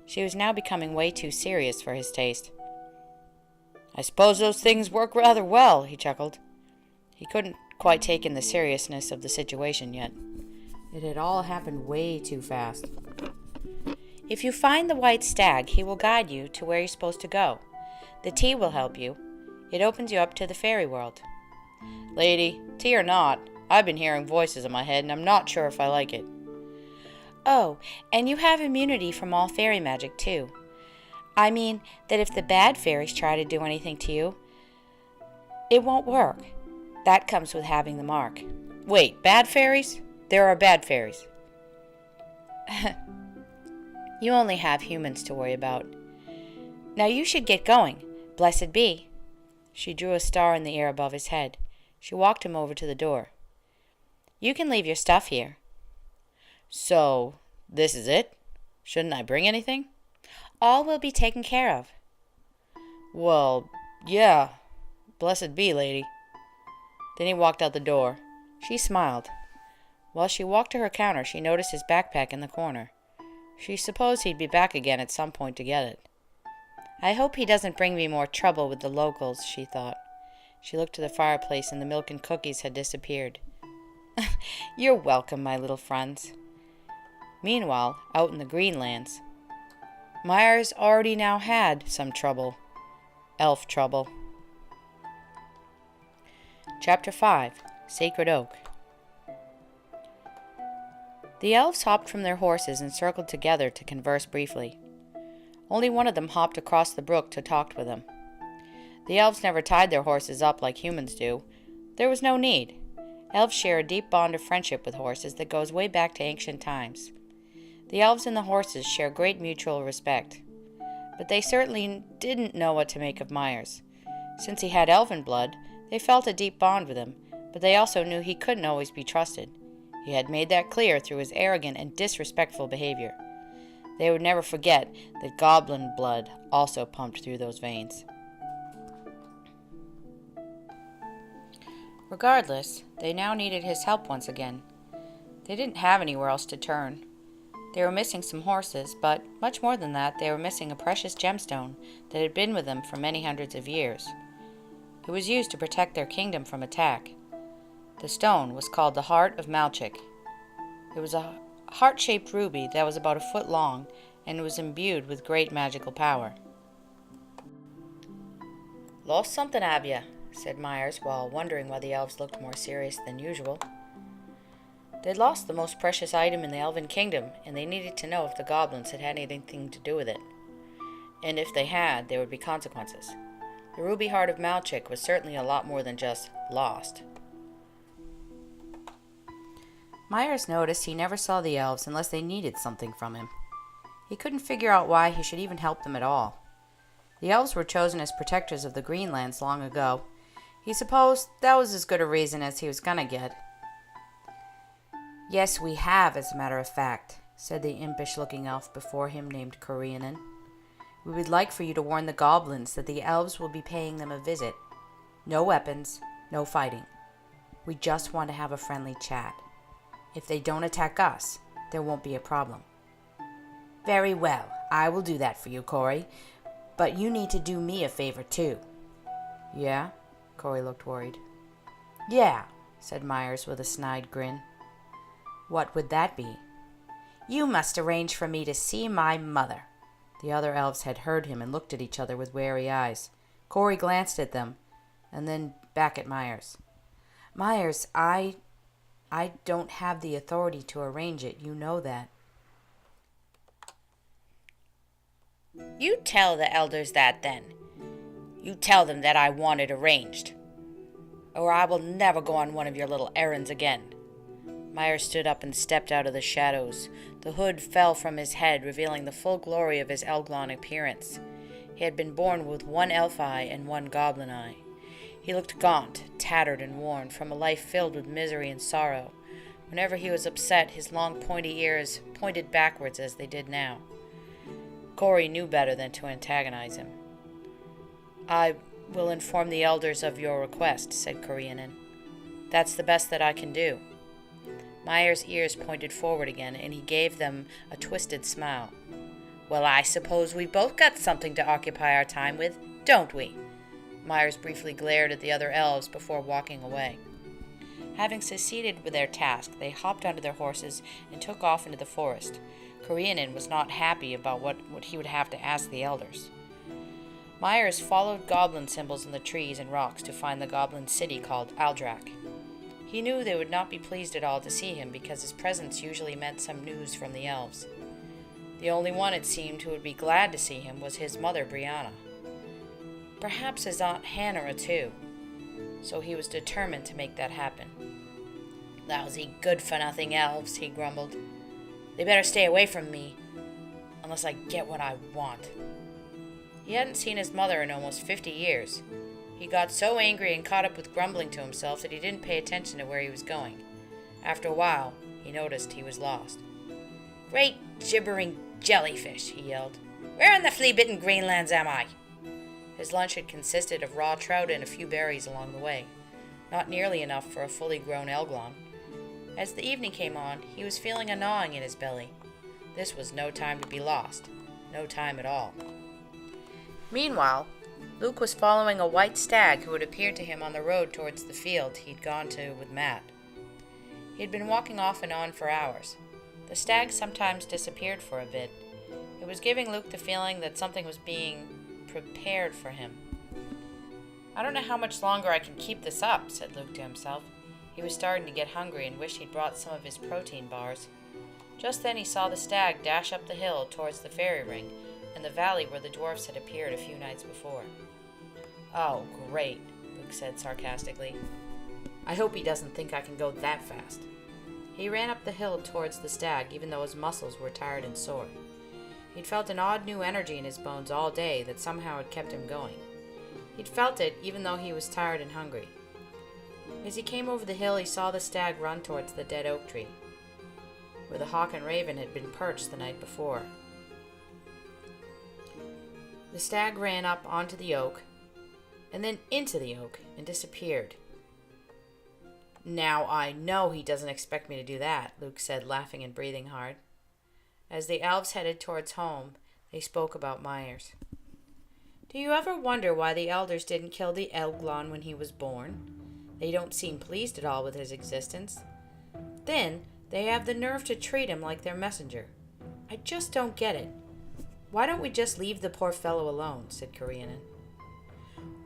She was now becoming way too serious for his taste. I suppose those things work rather well, he chuckled. He couldn't quite take in the seriousness of the situation yet. It had all happened way too fast. If you find the white stag, he will guide you to where you're supposed to go. The tea will help you. It opens you up to the fairy world. Lady, tea or not, I've been hearing voices in my head and I'm not sure if I like it. Oh, and you have immunity from all fairy magic, too. I mean that if the bad fairies try to do anything to you, it won't work. That comes with having the mark. Wait, bad fairies? There are bad fairies. You only have humans to worry about. Now you should get going. Blessed be. She drew a star in the air above his head. She walked him over to the door. You can leave your stuff here. So, this is it? Shouldn't I bring anything? All will be taken care of. Well, yeah. Blessed be, lady. Then he walked out the door. She smiled. While she walked to her counter, she noticed his backpack in the corner. She supposed he'd be back again at some point to get it. I hope he doesn't bring me more trouble with the locals, she thought. She looked to the fireplace and the milk and cookies had disappeared. You're welcome, my little friends. Meanwhile, out in the Greenlands, Myers already now had some trouble. Elf trouble. Chapter 5. Sacred Oak. The elves hopped from their horses and circled together to converse briefly. Only one of them hopped across the brook to talk with them. The elves never tied their horses up like humans do. There was no need. Elves share a deep bond of friendship with horses that goes way back to ancient times. The elves and the horses share great mutual respect. But they certainly didn't know what to make of Myers. Since he had elven blood, they felt a deep bond with him, but they also knew he couldn't always be trusted. He had made that clear through his arrogant and disrespectful behavior. They would never forget that goblin blood also pumped through those veins. Regardless, they now needed his help once again. They didn't have anywhere else to turn. They were missing some horses, but much more than that, they were missing a precious gemstone that had been with them for many hundreds of years. It was used to protect their kingdom from attack. The stone was called the Heart of Malchik. It was a heart-shaped ruby that was about a foot long and was imbued with great magical power. Lost something, have ya? Said Myers, while wondering why the elves looked more serious than usual. They'd lost the most precious item in the elven kingdom, and they needed to know if the goblins had had anything to do with it. And if they had, there would be consequences. The ruby heart of Malchik was certainly a lot more than just lost. Myers noticed he never saw the elves unless they needed something from him. He couldn't figure out why he should even help them at all. The elves were chosen as protectors of the Greenlands long ago. He supposed that was as good a reason as he was gonna get. Yes, we have, as a matter of fact, said the impish-looking elf before him named Korianen. We would like for you to warn the goblins that the elves will be paying them a visit. No weapons, no fighting. We just want to have a friendly chat. If they don't attack us, there won't be a problem. Very well, I will do that for you, Cory. But you need to do me a favor, too. Yeah? Corey looked worried. Yeah, said Myers with a snide grin. What would that be? You must arrange for me to see my mother. The other elves had heard him and looked at each other with wary eyes. Corey glanced at them, and then back at Myers. Myers, I don't have the authority to arrange it. You know that. You tell the elders that, then. You tell them that I want it arranged, or I will never go on one of your little errands again. Myers stood up and stepped out of the shadows. The hood fell from his head, revealing the full glory of his Elglon appearance. He had been born with one elf eye and one goblin eye. He looked gaunt, tattered, and worn from a life filled with misery and sorrow. Whenever he was upset, his long pointy ears pointed backwards as they did now. Corey knew better than to antagonize him. I will inform the elders of your request, said Coriolan. That's the best that I can do. Myers' ears pointed forward again, and he gave them a twisted smile. Well, I suppose we both got something to occupy our time with, don't we? Myers briefly glared at the other elves before walking away. Having succeeded with their task, they hopped onto their horses and took off into the forest. Coriolan was not happy about what he would have to ask the elders. Myers followed goblin symbols in the trees and rocks to find the goblin city called Aldrak. He knew they would not be pleased at all to see him because his presence usually meant some news from the elves. The only one, it seemed, who would be glad to see him was his mother, Brianna. Perhaps his Aunt Hannah, too. So he was determined to make that happen. Lousy, good-for-nothing elves, he grumbled. They better stay away from me, unless I get what I want. He hadn't seen his mother in almost 50 years. He got so angry and caught up with grumbling to himself that he didn't pay attention to where he was going. After a while, he noticed he was lost. Great gibbering jellyfish, he yelled. Where in the flea-bitten Greenlands am I? His lunch had consisted of raw trout and a few berries along the way, not nearly enough for a fully grown Elglon. As the evening came on, he was feeling a gnawing in his belly. This was no time to be lost. No time at all. Meanwhile, Luke was following a white stag who had appeared to him on the road towards the field he'd gone to with Matt. He had been walking off and on for hours. The stag sometimes disappeared for a bit. It was giving Luke the feeling that something was being prepared for him. I don't know how much longer I can keep this up, said Luke to himself. He was starting to get hungry and wished he'd brought some of his protein bars. Just then he saw the stag dash up the hill towards the fairy ring and the valley where the dwarfs had appeared a few nights before. Oh, great, Luke said sarcastically. I hope he doesn't think I can go that fast. He ran up the hill towards the stag, even though his muscles were tired and sore. He'd felt an odd new energy in his bones all day that somehow had kept him going. He'd felt it even though he was tired and hungry. As he came over the hill, he saw the stag run towards the dead oak tree, where the hawk and raven had been perched the night before. The stag ran up onto the oak, and then into the oak, and disappeared. Now I know he doesn't expect me to do that, Luke said, laughing and breathing hard. As the elves headed towards home, they spoke about Myers. Do you ever wonder why the elders didn't kill the Elglon when he was born? They don't seem pleased at all with his existence. Then they have the nerve to treat him like their messenger. I just don't get it. Why don't we just leave the poor fellow alone, said Coriolan.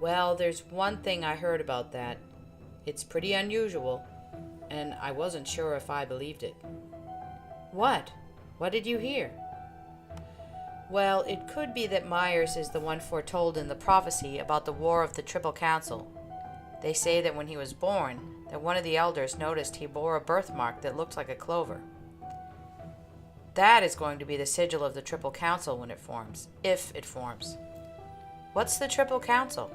Well, there's one thing I heard about that. It's pretty unusual, and I wasn't sure if I believed it. What? What did you hear? Well, it could be that Myers is the one foretold in the prophecy about the War of the Triple Council. They say that when he was born, that one of the elders noticed he bore a birthmark that looked like a clover. That is going to be the sigil of the Triple Council when it forms, if it forms. What's the Triple Council?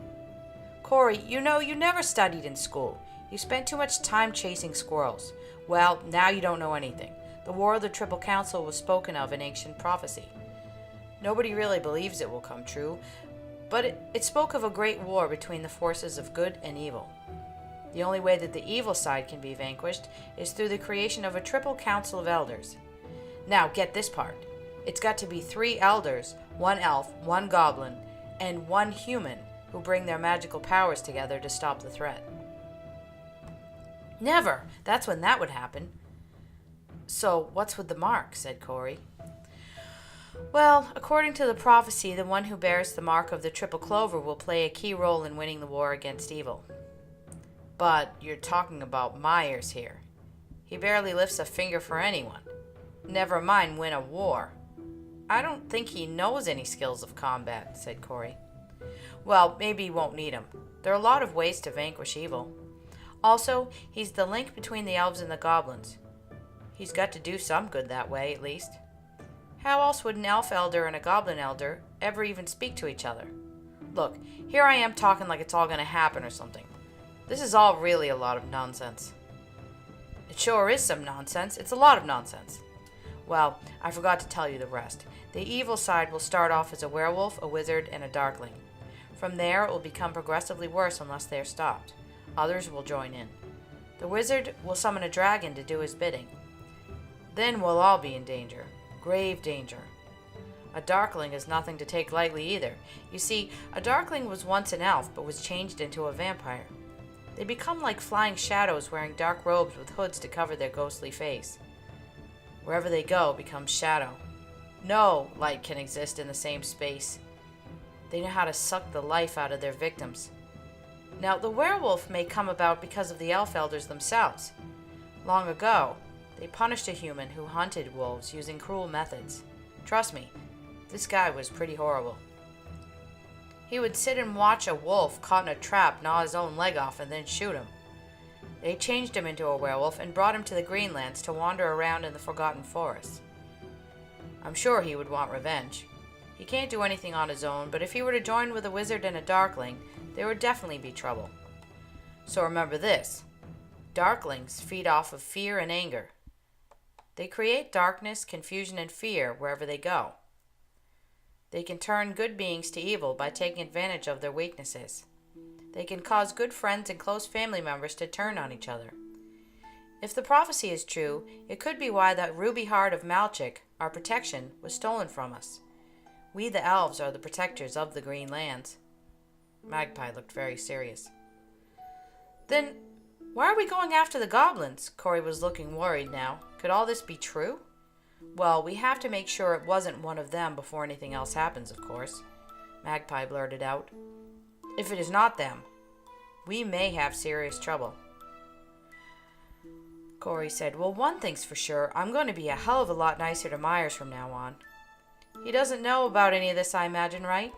Corey, you know you never studied in school. You spent too much time chasing squirrels. Well, now you don't know anything. The War of the Triple Council was spoken of in ancient prophecy. Nobody really believes it will come true, but it spoke of a great war between the forces of good and evil. The only way that the evil side can be vanquished is through the creation of a triple council of elders. Now, get this part. It's got to be 3 elders, 1 elf, 1 goblin, and one human who bring their magical powers together to stop the threat. Never! That's when that would happen. So, what's with the mark? Said Corey. Well, according to the prophecy, the one who bears the mark of the triple clover will play a key role in winning the war against evil. But you're talking about Myers here. He barely lifts a finger for anyone. Never mind win a war. I don't think he knows any skills of combat, said Corey. Well, maybe he won't need them. There are a lot of ways to vanquish evil. Also, he's the link between the elves and the goblins. He's got to do some good that way, at least. How else would an elf elder and a goblin elder ever even speak to each other? Look, here I am talking like it's all going to happen or something. This is all really a lot of nonsense. It sure is some nonsense. It's a lot of nonsense. Well, I forgot to tell you the rest. The evil side will start off as a werewolf, a wizard, and a darkling. From there, it will become progressively worse unless they are stopped. Others will join in. The wizard will summon a dragon to do his bidding. Then we'll all be in danger. Grave danger. A darkling is nothing to take lightly either. You see, a darkling was once an elf, but was changed into a vampire. They become like flying shadows wearing dark robes with hoods to cover their ghostly face. Wherever they go becomes shadow. No light can exist in the same space. They know how to suck the life out of their victims. Now, the werewolf may come about because of the elf elders themselves. Long ago, they punished a human who hunted wolves using cruel methods. Trust me, this guy was pretty horrible. He would sit and watch a wolf caught in a trap gnaw his own leg off and then shoot him. They changed him into a werewolf and brought him to the Greenlands to wander around in the Forgotten Forest. I'm sure he would want revenge. He can't do anything on his own, but if he were to join with a wizard and a darkling, there would definitely be trouble. So remember this. Darklings feed off of fear and anger. They create darkness, confusion, and fear wherever they go. They can turn good beings to evil by taking advantage of their weaknesses. They can cause good friends and close family members to turn on each other. If the prophecy is true, it could be why that ruby heart of Malchik, our protection, was stolen from us. We, the elves, are the protectors of the Green Lands. Magpie looked very serious. Then, why are we going after the goblins? Corey was looking worried now. Could all this be true? Well, we have to make sure it wasn't one of them before anything else happens, of course. Magpie blurted out. If it is not them, we may have serious trouble. Corey said, well, one thing's for sure. I'm going to be a hell of a lot nicer to Myers from now on. He doesn't know about any of this, I imagine, right?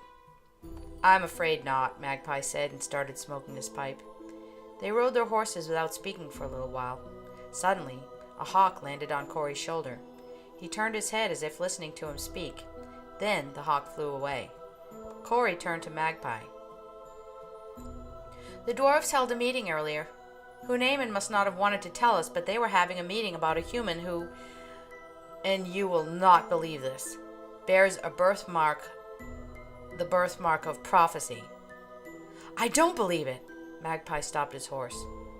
I'm afraid not, Magpie said and started smoking his pipe. They rode their horses without speaking for a little while. Suddenly, a hawk landed on Corey's shoulder. He turned his head as if listening to him speak. Then the hawk flew away. Corey turned to Magpie. The dwarves held a meeting earlier. Hunaman must not have wanted to tell us, but they were having a meeting about a human who, and you will not believe this, bears a birthmark, the birthmark of prophecy. I don't believe it! Magpie stopped his horse.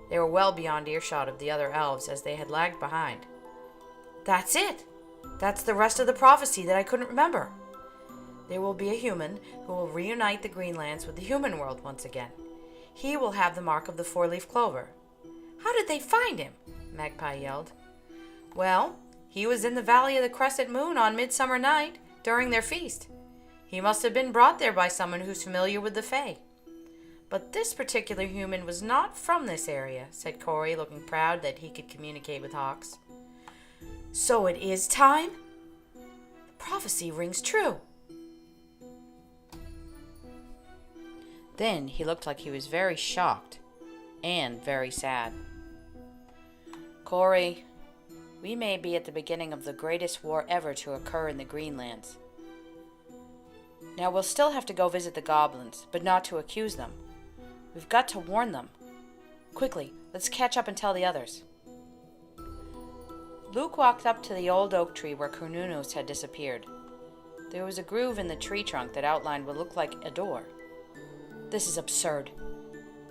They were well beyond earshot of the other elves as they had lagged behind. That's it! That's the rest of the prophecy that I couldn't remember. There will be a human who will reunite the Greenlands with the human world once again. He will have the mark of the four-leaf clover. How did they find him? Magpie yelled. Well, he was in the Valley of the Crescent Moon on Midsummer Night during their feast. He must have been brought there by someone who's familiar with the Fae. But this particular human was not from this area, said Corey, looking proud that he could communicate with hawks. So it is time? The prophecy rings true. Then he looked like he was very shocked and very sad. Corey, we may be at the beginning of the greatest war ever to occur in the Greenlands. Now we'll still have to go visit the goblins, but not to accuse them. We've got to warn them. Quickly, let's catch up and tell the others. Luke walked up to the old oak tree where Cornunnos had disappeared. There was a groove in the tree trunk that outlined what looked like a door. This is absurd.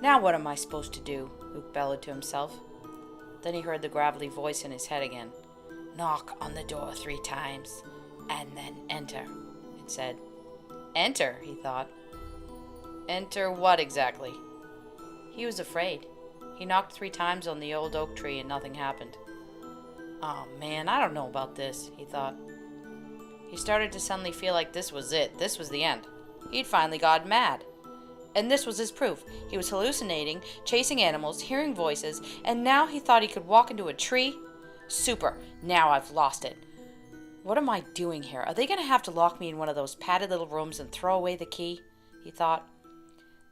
Now what am I supposed to do? Luke bellowed to himself. Then he heard the gravelly voice in his head again. Knock on the door 3 times, and then enter, it said. Enter, he thought. Enter what exactly? He was afraid. He knocked 3 times on the old oak tree and nothing happened. Oh man, I don't know about this, he thought. He started to suddenly feel like this was it. This was the end. He'd finally gotten mad. And this was his proof. He was hallucinating, chasing animals, hearing voices, and now he thought he could walk into a tree? Super. Now I've lost it. What am I doing here? Are they going to have to lock me in one of those padded little rooms and throw away the key? He thought.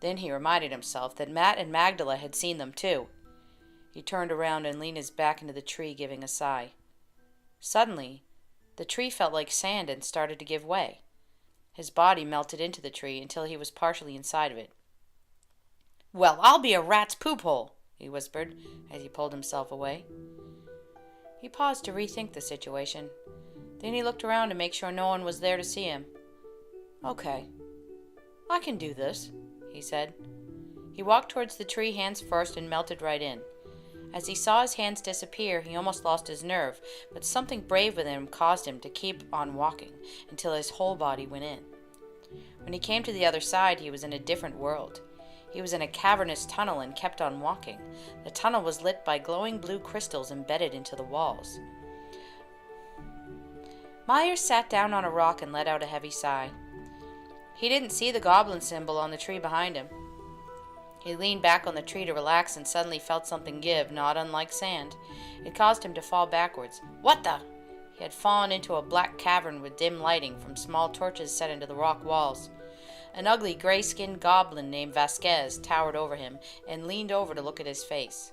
Then he reminded himself that Matt and Magdala had seen them too. He turned around and leaned his back into the tree, giving a sigh. Suddenly, the tree felt like sand and started to give way. His body melted into the tree until he was partially inside of it. "Well, I'll be a rat's poop hole," he whispered as he pulled himself away. He paused to rethink the situation. Then he looked around to make sure no one was there to see him. "Okay, I can do this," he said. He walked towards the tree hands first and melted right in. As he saw his hands disappear, he almost lost his nerve, but something brave within him caused him to keep on walking until his whole body went in. When he came to the other side, he was in a different world. He was in a cavernous tunnel and kept on walking. The tunnel was lit by glowing blue crystals embedded into the walls. Myers sat down on a rock and let out a heavy sigh. He didn't see the goblin symbol on the tree behind him. He leaned back on the tree to relax and suddenly felt something give, not unlike sand. It caused him to fall backwards. What the? He had fallen into a black cavern with dim lighting from small torches set into the rock walls. An ugly gray-skinned goblin named Vasquez towered over him and leaned over to look at his face.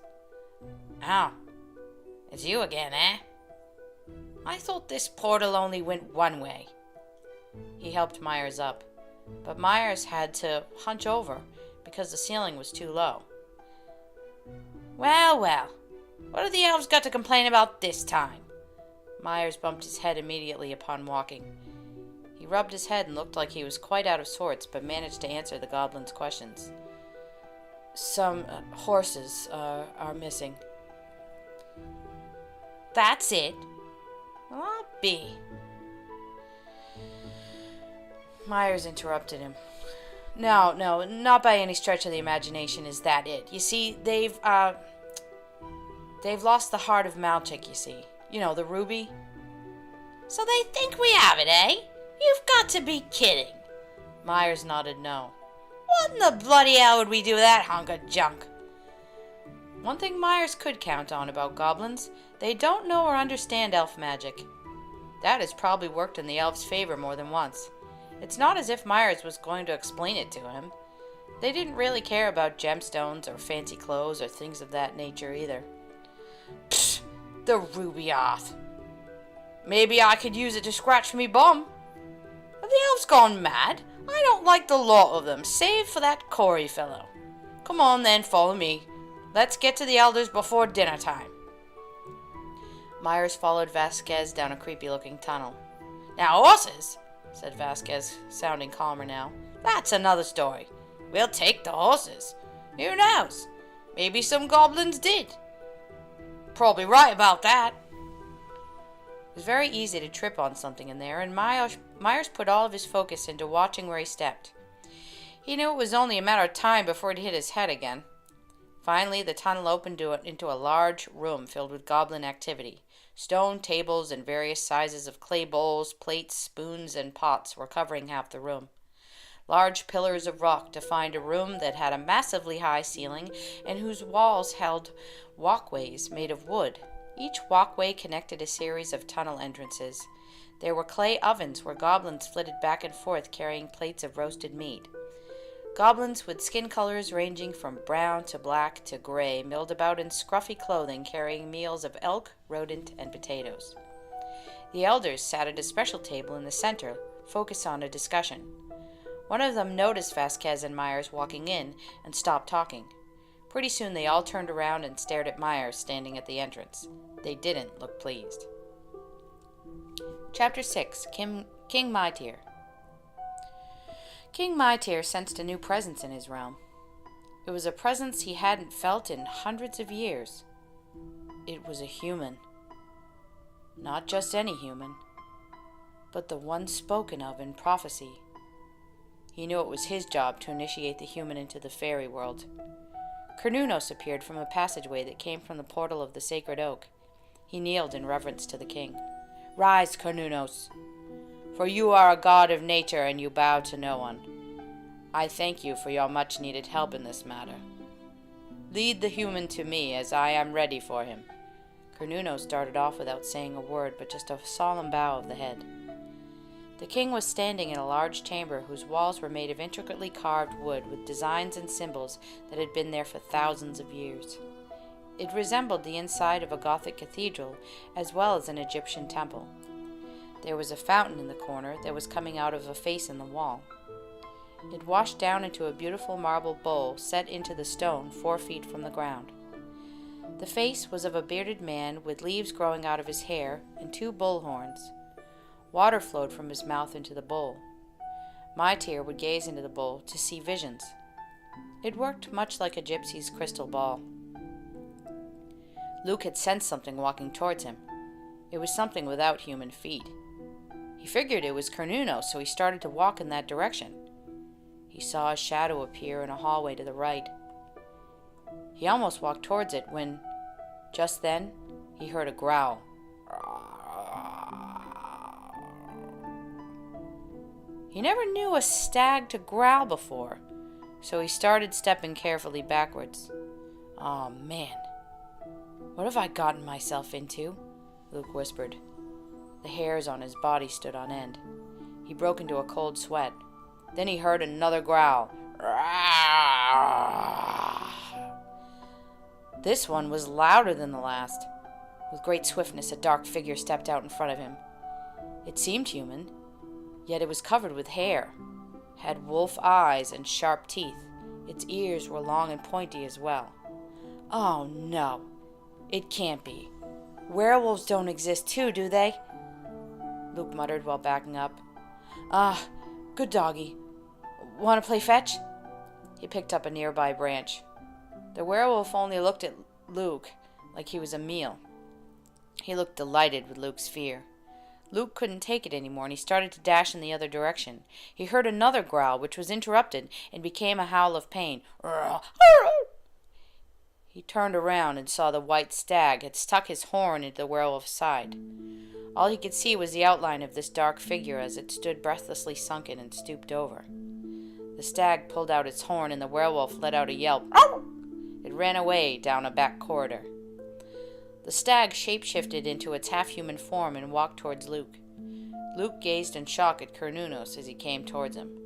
"Oh, it's you again, eh? I thought this portal only went one way." He helped Myers up, but Myers had to hunch over because the ceiling was too low. Well, what have the elves got to complain about this time?" Myers bumped his head immediately upon walking. He rubbed his head and looked like he was quite out of sorts, but managed to answer the goblin's questions. "Some horses are missing." "That's it? Well, I'll be." Myers interrupted him. No, not by any stretch of the imagination is that it. You see, they've lost the heart of Malchik, you see. You know, the ruby. "So they think we have it, eh? You've got to be kidding." Myers nodded no. "What in the bloody hell would we do with that hunk of junk?" One thing Myers could count on about goblins, they don't know or understand elf magic. That has probably worked in the elves' favor more than once. It's not as if Myers was going to explain it to him. They didn't really care about gemstones or fancy clothes or things of that nature either. "Pfft, the ruby hearth. Maybe I could use it to scratch me bum. Have the elves gone mad? I don't like the lot of them, save for that Corey fellow. Come on then, follow me. Let's get to the elders before dinner time." Myers followed Vasquez down a creepy-looking tunnel. "Now, horses," said Vasquez, sounding calmer now. "That's another story. We'll take the horses. Who knows? Maybe some goblins did. Probably right about that." It was very easy to trip on something in there, and Myers put all of his focus into watching where he stepped. He knew it was only a matter of time before it hit his head again. Finally, the tunnel opened into a large room filled with goblin activity. Stone tables and various sizes of clay bowls, plates, spoons, and pots were covering half the room. Large pillars of rock defined a room that had a massively high ceiling and whose walls held walkways made of wood. Each walkway connected a series of tunnel entrances. There were clay ovens where goblins flitted back and forth carrying plates of roasted meat. Goblins with skin colors ranging from brown to black to gray milled about in scruffy clothing carrying meals of elk, rodent, and potatoes. The elders sat at a special table in the center, focused on a discussion. One of them noticed Vasquez and Myers walking in and stopped talking. Pretty soon they all turned around and stared at Myers standing at the entrance. They didn't look pleased. Chapter 6. King Mytir. King Mytir sensed a new presence in his realm. It was a presence he hadn't felt in hundreds of years. It was a human. Not just any human, but the one spoken of in prophecy. He knew it was his job to initiate the human into the fairy world. Cernunnos appeared from a passageway that came from the portal of the sacred oak. He kneeled in reverence to the king. "Rise, Cernunnos, for you are a god of nature and you bow to no one. I thank you for your much-needed help in this matter. Lead the human to me, as I am ready for him." Cernunnos darted off without saying a word, but just a solemn bow of the head. The king was standing in a large chamber whose walls were made of intricately carved wood with designs and symbols that had been there for thousands of years. It resembled the inside of a Gothic cathedral as well as an Egyptian temple. There was a fountain in the corner that was coming out of a face in the wall. It washed down into a beautiful marble bowl set into the stone 4 feet from the ground. The face was of a bearded man with leaves growing out of his hair and 2 bull horns. Water flowed from his mouth into the bowl. Mytyr would gaze into the bowl to see visions. It worked much like a gypsy's crystal ball. Luke had sensed something walking towards him. It was something without human feet. He figured it was Cernunnos, so he started to walk in that direction. He saw a shadow appear in a hallway to the right. He almost walked towards it when, just then, he heard a growl. He never knew a stag to growl before, so he started stepping carefully backwards. "Oh, man. What have I gotten myself into?" Luke whispered. The hairs on his body stood on end. He broke into a cold sweat. Then he heard another growl. This one was louder than the last. With great swiftness, a dark figure stepped out in front of him. It seemed human, yet it was covered with hair, had wolf eyes and sharp teeth. Its ears were long and pointy as well. "Oh, no. It can't be. Werewolves don't exist too, do they?" Luke muttered while backing up. Good doggy. Want to play fetch?" He picked up a nearby branch. The werewolf only looked at Luke like he was a meal. He looked delighted with Luke's fear. Luke couldn't take it anymore, and he started to dash in the other direction. He heard another growl, which was interrupted and became a howl of pain. He turned around and saw the white stag had stuck his horn into the werewolf's side. All he could see was the outline of this dark figure as it stood breathlessly sunken and stooped over. The stag pulled out its horn, and the werewolf let out a yelp. It ran away down a back corridor. The stag shapeshifted into its half-human form and walked towards Luke. Luke gazed in shock at Cernunnos as he came towards him.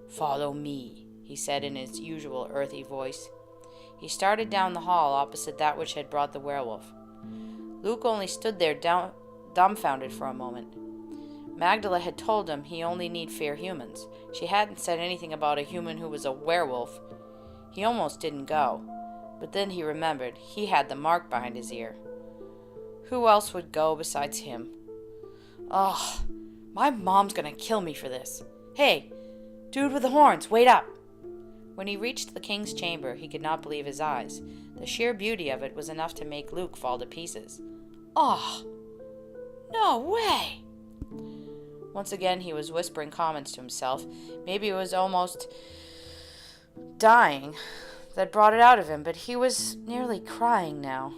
"Follow me," he said in his usual earthy voice. He started down the hall opposite that which had brought the werewolf. Luke only stood there dumbfounded for a moment. Magdala had told him he only need fear humans. She hadn't said anything about a human who was a werewolf. He almost didn't go, but then he remembered he had the mark behind his ear. Who else would go besides him? "Oh, my mom's gonna kill me for this. Hey, dude with the horns, wait up!" When he reached the king's chamber, he could not believe his eyes. The sheer beauty of it was enough to make Luke fall to pieces. "Oh, no way!" Once again he was whispering comments to himself. Maybe it was almost dying that brought it out of him, but he was nearly crying now.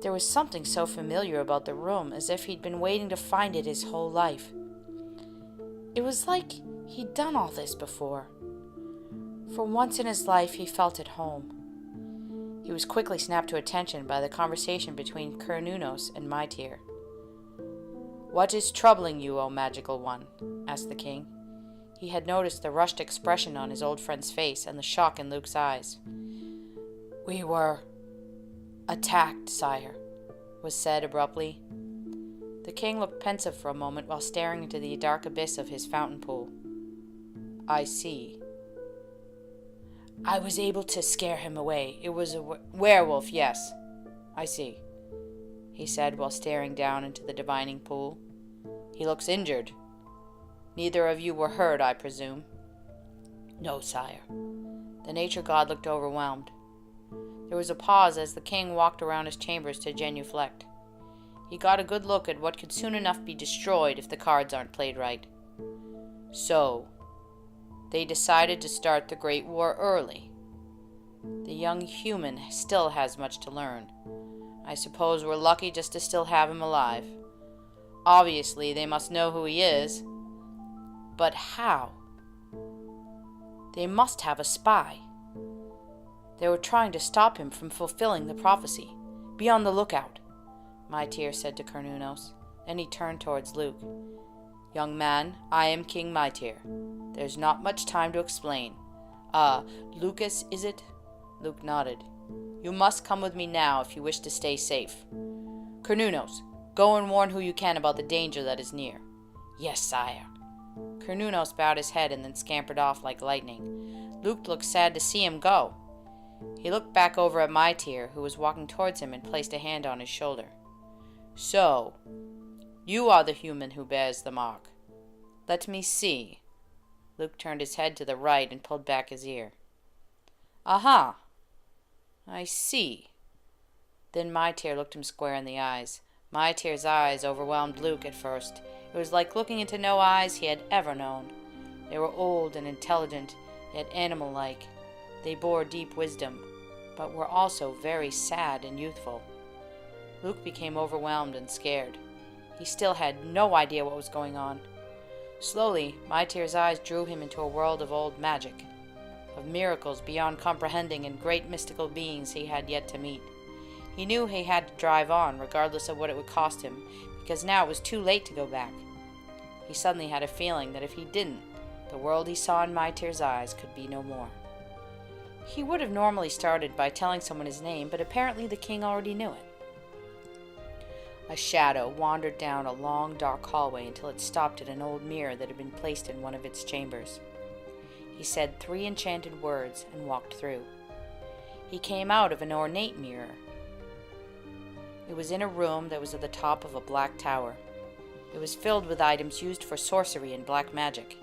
There was something so familiar about the room, as if he'd been waiting to find it his whole life. It was like he'd done all this before. For once in his life he felt at home. He was quickly snapped to attention by the conversation between Cernunnos and Mytyr. "What is troubling you, O magical one?" asked the king. He had noticed the rushed expression on his old friend's face and the shock in Luke's eyes. "We were attacked, sire," was said abruptly. The king looked pensive for a moment while staring into the dark abyss of his fountain pool. "I see. I was able to scare him away. It was a werewolf, yes. I see," he said while staring down into the divining pool. "He looks injured. Neither of you were hurt, I presume?" "No, sire." The nature god looked overwhelmed. There was a pause as the king walked around his chambers to genuflect. He got a good look at what could soon enough be destroyed if the cards aren't played right. "So, They decided to start the Great War early. The young human still has much to learn. I suppose we're lucky just to still have him alive. Obviously, they must know who he is. But how? They must have a spy. They were trying to stop him from fulfilling the prophecy. Be on the lookout, Mytir said to Cernunnos. Then he turned towards Luke. Young man, I am King Mytir. There's not much time to explain. Lucas, is it? Luke nodded. You must come with me now if you wish to stay safe. Cernunnos, go and warn who you can about the danger that is near. Yes, sire. Cernunnos bowed his head and then scampered off like lightning. Luke looked sad to see him go. He looked back over at Mytir, who was walking towards him, and placed a hand on his shoulder. So, you are the human who bears the mark. Let me see. Luke turned his head to the right and pulled back his ear. Aha! I see. Then Mytir looked him square in the eyes. Mytir's eyes overwhelmed Luke at first. It was like looking into no eyes he had ever known. They were old and intelligent, yet animal-like. They bore deep wisdom, but were also very sad and youthful. Luke became overwhelmed and scared. He still had no idea what was going on. Slowly, Mytir's eyes drew him into a world of old magic, of miracles beyond comprehending and great mystical beings he had yet to meet. He knew he had to drive on, regardless of what it would cost him, because now it was too late to go back. He suddenly had a feeling that if he didn't, the world he saw in Mytir's eyes could be no more. He would have normally started by telling someone his name, but apparently the king already knew it. A shadow wandered down a long, dark hallway until it stopped at an old mirror that had been placed in one of its chambers. He said 3 enchanted words and walked through. He came out of an ornate mirror. It was in a room that was at the top of a black tower. It was filled with items used for sorcery and black magic.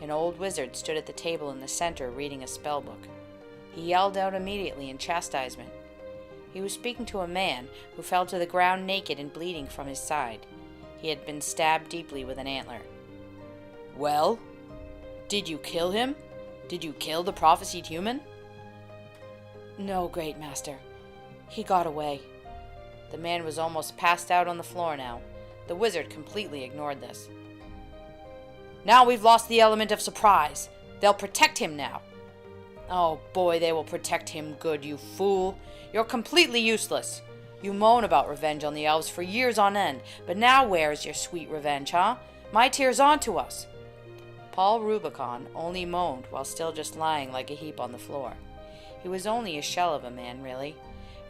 An old wizard stood at the table in the center reading a spell book. He yelled out immediately in chastisement. He was speaking to a man who fell to the ground naked and bleeding from his side. He had been stabbed deeply with an antler. Well? Did you kill him? Did you kill the prophesied human? No, great master. He got away. The man was almost passed out on the floor now. The wizard completely ignored this. Now we've lost the element of surprise. They'll protect him now. Oh boy, they will protect him good, you fool. You're completely useless. You moan about revenge on the elves for years on end, but now where is your sweet revenge, huh? Mytir's onto us. Paul Rubicon only moaned while still just lying like a heap on the floor. He was only a shell of a man, really.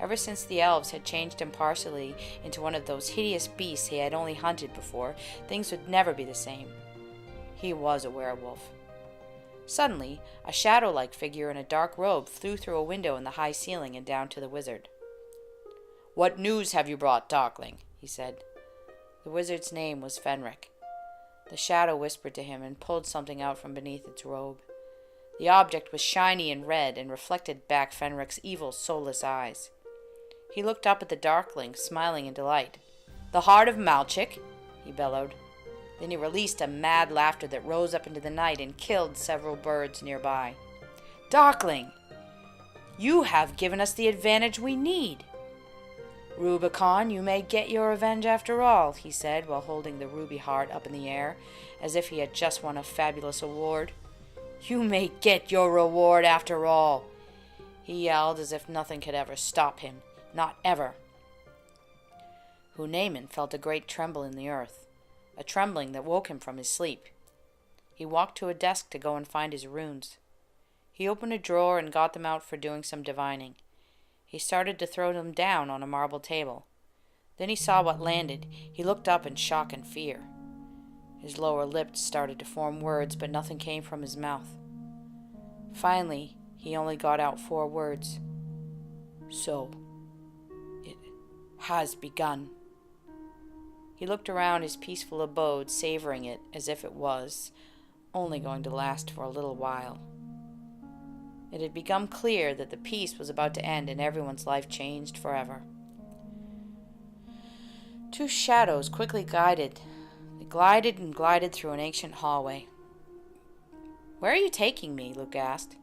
Ever since the elves had changed him partially into one of those hideous beasts he had only hunted before, things would never be the same. He was a werewolf. Suddenly, a shadow-like figure in a dark robe flew through a window in the high ceiling and down to the wizard. What news have you brought, Darkling? He said. The wizard's name was Fenric. The shadow whispered to him and pulled something out from beneath its robe. The object was shiny and red and reflected back Fenric's evil, soulless eyes. He looked up at the Darkling, smiling in delight. The heart of Malchik, he bellowed. Then he released a mad laughter that rose up into the night and killed several birds nearby. Darkling, you have given us the advantage we need. Rubicon, you may get your revenge after all, he said while holding the ruby heart up in the air, as if he had just won a fabulous award. You may get your reward after all, he yelled as if nothing could ever stop him, not ever. Hunaymon felt a great tremble in the earth, a trembling that woke him from his sleep. He walked to a desk to go and find his runes. He opened a drawer and got them out for doing some divining. He started to throw them down on a marble table. Then he saw what landed. He looked up in shock and fear. His lower lip started to form words, but nothing came from his mouth. Finally, he only got out 4 words. So, it has begun. He looked around his peaceful abode, savoring it as if it was only going to last for a little while. It had become clear that the peace was about to end and everyone's life changed forever. 2 shadows quickly glided. They glided and glided through an ancient hallway. "Where are you taking me?" Luke asked.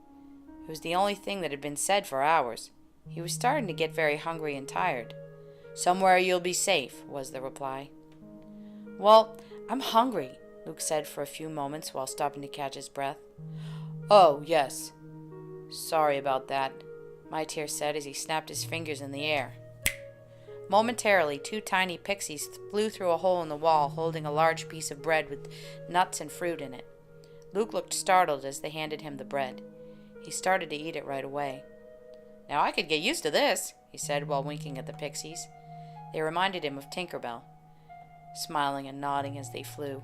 It was the only thing that had been said for hours. He was starting to get very hungry and tired. "Somewhere you'll be safe," was the reply. "Well, I'm hungry," Luke said for a few moments while stopping to catch his breath. "Oh, yes. Sorry about that," Mytir said as he snapped his fingers in the air. Momentarily, 2 tiny pixies flew through a hole in the wall, holding a large piece of bread with nuts and fruit in it. Luke looked startled as they handed him the bread. He started to eat it right away. "Now I could get used to this," he said while winking at the pixies. They reminded him of Tinker Bell, smiling and nodding as they flew.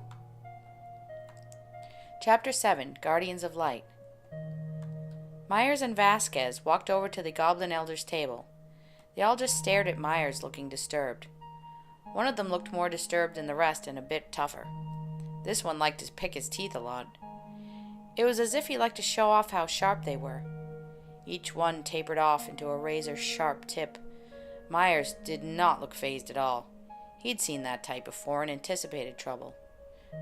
Chapter 7, Guardians of Light. Myers and Vasquez walked over to the Goblin Elders' table. They all just stared at Myers, looking disturbed. One of them looked more disturbed than the rest and a bit tougher. This one liked to pick his teeth a lot. It was as if he liked to show off how sharp they were. Each one tapered off into a razor-sharp tip. Myers did not look fazed at all. He'd seen that type before and anticipated trouble.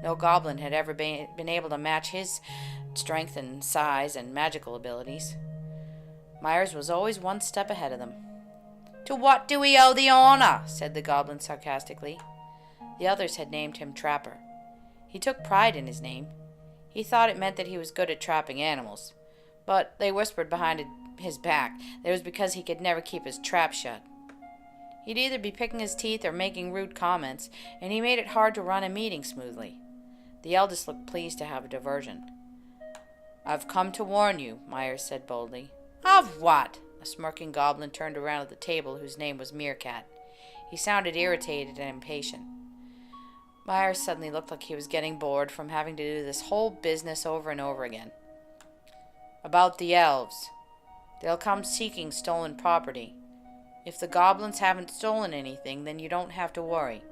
No goblin had ever been able to match his strength and size and magical abilities. Myers was always one step ahead of them. "To what do we owe the honor?" said the goblin sarcastically. The others had named him Trapper. He took pride in his name. He thought it meant that he was good at trapping animals. But they whispered behind his back that it was because he could never keep his trap shut. He'd either be picking his teeth or making rude comments, and he made it hard to run a meeting smoothly. The eldest looked pleased to have a diversion. "I've come to warn you," Myers said boldly. "Of what?" A smirking goblin turned around at the table, whose name was Meerkat. He sounded irritated and impatient. Myers suddenly looked like he was getting bored from having to do this whole business over and over again. "About the elves. They'll come seeking stolen property. If the goblins haven't stolen anything, then you don't have to worry."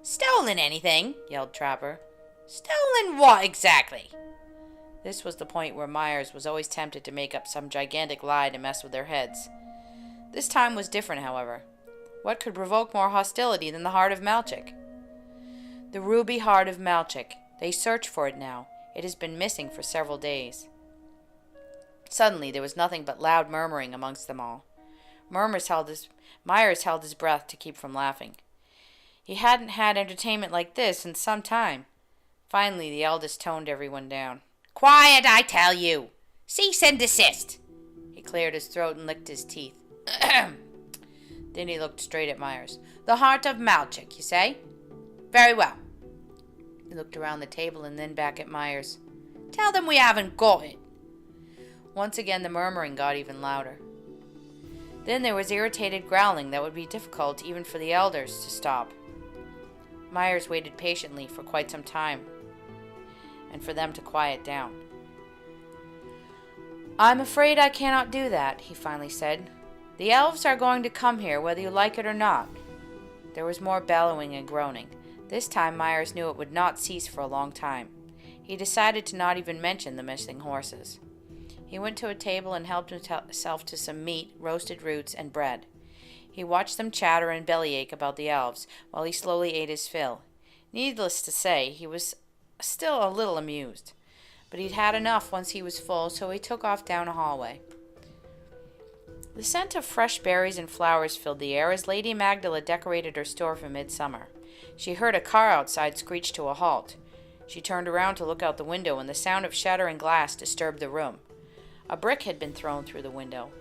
"Stolen anything?" yelled Trapper. "Stolen what exactly?" This was the point where Myers was always tempted to make up some gigantic lie to mess with their heads. This time was different, however. What could provoke more hostility than the heart of Malchik? The ruby heart of Malchik. They search for it now. It has been missing for several days. Suddenly there was nothing but loud murmuring amongst them all. Myers held his breath to keep from laughing. He hadn't had entertainment like this in some time. Finally the eldest toned everyone down. "Quiet, I tell you! Cease and desist!" He cleared his throat and licked his teeth. Then he looked straight at Myers. "The heart of Malchik, you say? Very well." He looked around the table and then back at Myers. "Tell them we haven't got it." Once again the murmuring got even louder. Then there was irritated growling that would be difficult even for the elders to stop. Myers waited patiently for quite some time, and for them to quiet down. "I'm afraid I cannot do that," he finally said. "The elves are going to come here whether you like it or not." There was more bellowing and groaning. This time Myers knew it would not cease for a long time. He decided to not even mention the missing horses. He went to a table and helped himself to some meat, roasted roots, and bread. He watched them chatter and bellyache about the elves while he slowly ate his fill. Needless to say, he was still a little amused. But he'd had enough once he was full, so he took off down a hallway. The scent of fresh berries and flowers filled the air as Lady Magdala decorated her store for midsummer. She heard a car outside screech to a halt. She turned around to look out the window, and the sound of shattering glass disturbed the room. A brick had been thrown through the window.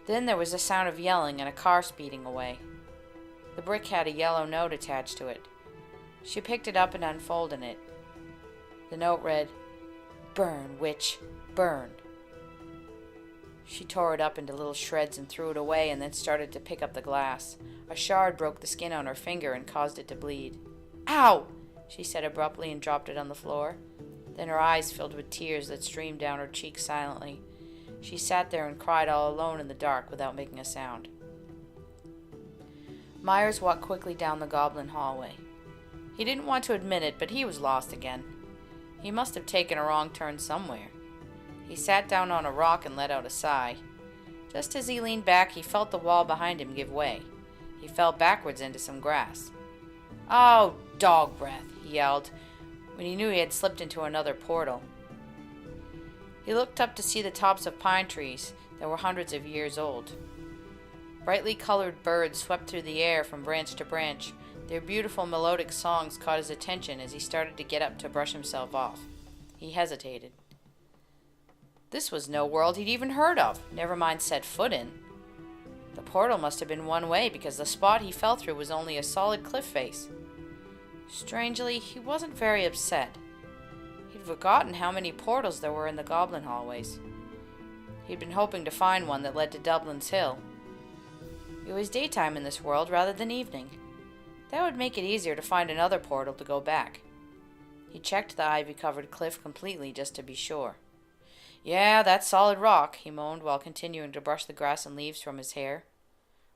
Then there was a sound of yelling and a car speeding away. The brick had a yellow note attached to it. She picked it up and unfolded it. The note read, "Burn, witch, burn." She tore it up into little shreds and threw it away and then started to pick up the glass. A shard broke the skin on her finger and caused it to bleed. "Ow!" she said abruptly and dropped it on the floor. Then her eyes filled with tears that streamed down her cheeks silently. She sat there and cried all alone in the dark without making a sound. Myers walked quickly down the goblin hallway. He didn't want to admit it, but he was lost again. He must have taken a wrong turn somewhere. He sat down on a rock and let out a sigh. Just as he leaned back, he felt the wall behind him give way. He fell backwards into some grass. "Oh, dog breath," he yelled, when he knew he had slipped into another portal. He looked up to see the tops of pine trees that were hundreds of years old. Brightly colored birds swept through the air from branch to branch. Their beautiful melodic songs caught his attention as he started to get up to brush himself off. He hesitated. This was no world he'd even heard of, never mind set foot in. The portal must have been one way because the spot he fell through was only a solid cliff face. Strangely, he wasn't very upset. He'd forgotten how many portals there were in the goblin hallways. He'd been hoping to find one that led to Dublin's Hill. It was daytime in this world rather than evening. That would make it easier to find another portal to go back. He checked the ivy-covered cliff completely just to be sure. Yeah, that's solid rock, he moaned while continuing to brush the grass and leaves from his hair.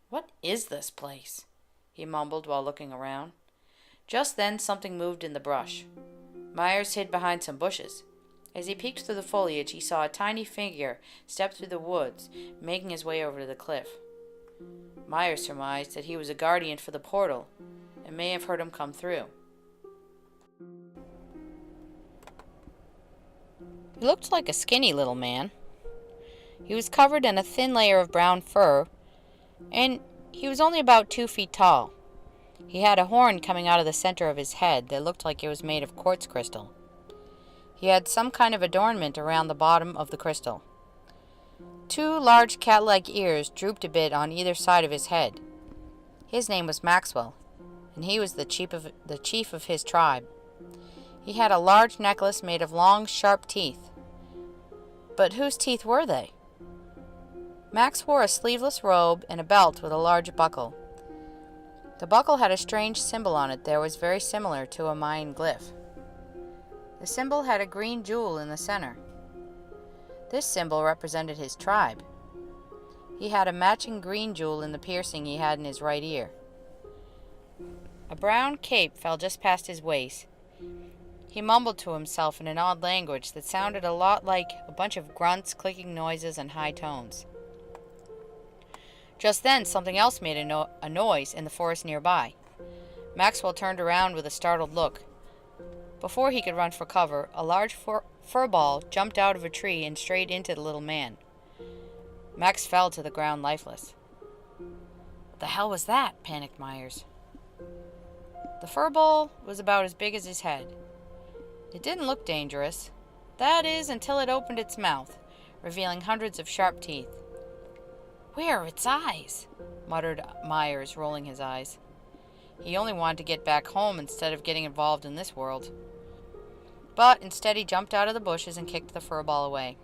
What is this place? He mumbled while looking around. Just then something moved in the brush. Myers hid behind some bushes. As he peeked through the foliage, he saw a tiny figure step through the woods, making his way over to the cliff. Myers surmised that he was a guardian for the portal, and may have heard him come through. He looked like a skinny little man. He was covered in a thin layer of brown fur, and he was only about 2 feet tall. He had a horn coming out of the center of his head that looked like it was made of quartz crystal. He had some kind of adornment around the bottom of the crystal. 2 large cat-like ears drooped a bit on either side of his head. His name was Maxwell, and he was the chief of his tribe. He had a large necklace made of long, sharp teeth. But whose teeth were they? Max wore a sleeveless robe and a belt with a large buckle. The buckle had a strange symbol on it that was very similar to a Mayan glyph. The symbol had a green jewel in the center. This symbol represented his tribe. He had a matching green jewel in the piercing he had in his right ear. A brown cape fell just past his waist. He mumbled to himself in an odd language that sounded a lot like a bunch of grunts, clicking noises, and high tones. Just then, something else made a noise in the forest nearby. Maxwell turned around with a startled look. Before he could run for cover, a large fur ball jumped out of a tree and straight into the little man. Max fell to the ground lifeless. What the hell was that? Panicked Myers. The fur ball was about as big as his head. It didn't look dangerous. That is, until it opened its mouth, revealing hundreds of sharp teeth. Where are its eyes? Muttered Myers, rolling his eyes. He only wanted to get back home instead of getting involved in this world. But instead he jumped out of the bushes and kicked the fur ball away.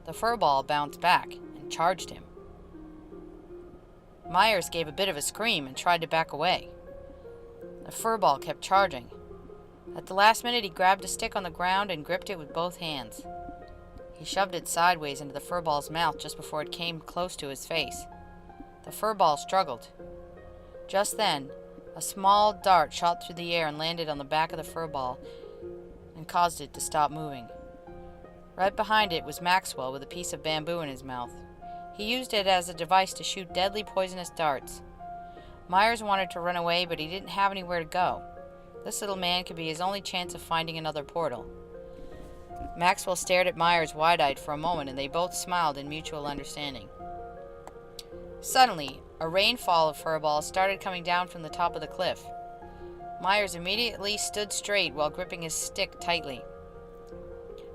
The fur ball bounced back and charged him. Myers gave a bit of a scream and tried to back away. The fur ball kept charging. At the last minute he grabbed a stick on the ground and gripped it with both hands. He shoved it sideways into the fur ball's mouth just before it came close to his face. The fur ball struggled. Just then, a small dart shot through the air and landed on the back of the fur ball and caused it to stop moving. Right behind it was Maxwell with a piece of bamboo in his mouth. He used it as a device to shoot deadly poisonous darts. Myers wanted to run away, but he didn't have anywhere to go. This little man could be his only chance of finding another portal. Maxwell stared at Myers wide-eyed for a moment, and they both smiled in mutual understanding. Suddenly, a rainfall of furballs started coming down from the top of the cliff. Myers immediately stood straight while gripping his stick tightly.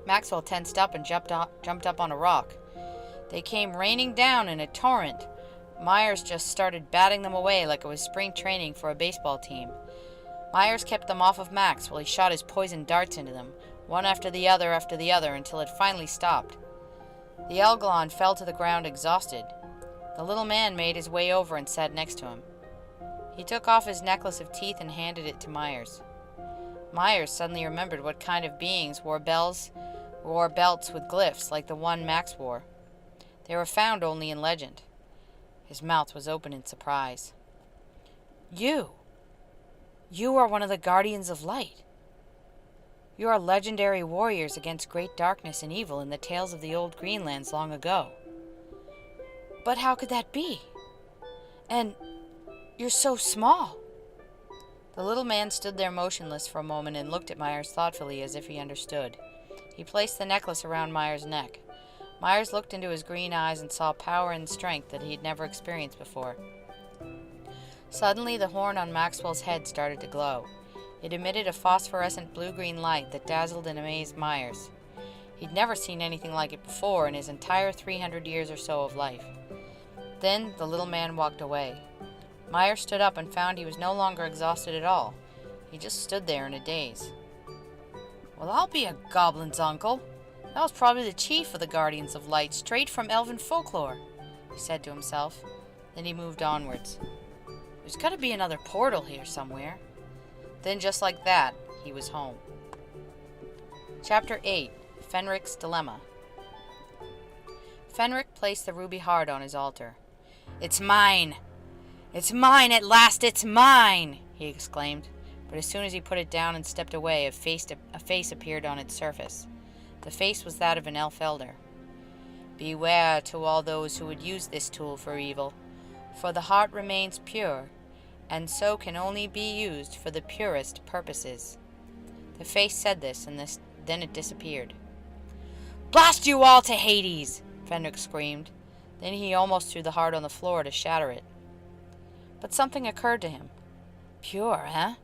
Maxwell tensed up and jumped up on a rock. They came raining down in a torrent. Myers just started batting them away like it was spring training for a baseball team. Myers kept them off of Max while he shot his poison darts into them, one after the other, until it finally stopped. The Elglon fell to the ground exhausted. The little man made his way over and sat next to him. He took off his necklace of teeth and handed it to Myers. Myers suddenly remembered what kind of beings wore belts with glyphs like the one Max wore. They were found only in legend. His mouth was open in surprise. You are one of the Guardians of Light. You are legendary warriors against great darkness and evil in the tales of the old Greenlands long ago. But how could that be? And you're so small. The little man stood there motionless for a moment and looked at Myers thoughtfully as if he understood. He placed the necklace around Myers' neck. Myers looked into his green eyes and saw power and strength that he had never experienced before. Suddenly, the horn on Maxwell's head started to glow. It emitted a phosphorescent blue-green light that dazzled and amazed Myers. He'd never seen anything like it before in his entire 300 years or so of life. Then the little man walked away. Myers stood up and found he was no longer exhausted at all. He just stood there in a daze. "Well, I'll be a goblin's uncle. That was probably the chief of the Guardians of Light, straight from elven folklore," he said to himself. Then he moved onwards. "There's got to be another portal here somewhere." Then, just like that, he was home. Chapter 8. Fenric's Dilemma. Fenric placed the ruby heart on his altar. "It's mine! It's mine at last! It's mine!" he exclaimed. But as soon as he put it down and stepped away, a face appeared on its surface. The face was that of an elf elder. "Beware to all those who would use this tool for evil, for the heart remains pure, and so can only be used for the purest purposes." The face said this, and then it disappeared. "Blast you all to Hades!" Fenric screamed. Then he almost threw the heart on the floor to shatter it. But something occurred to him. "Pure, eh?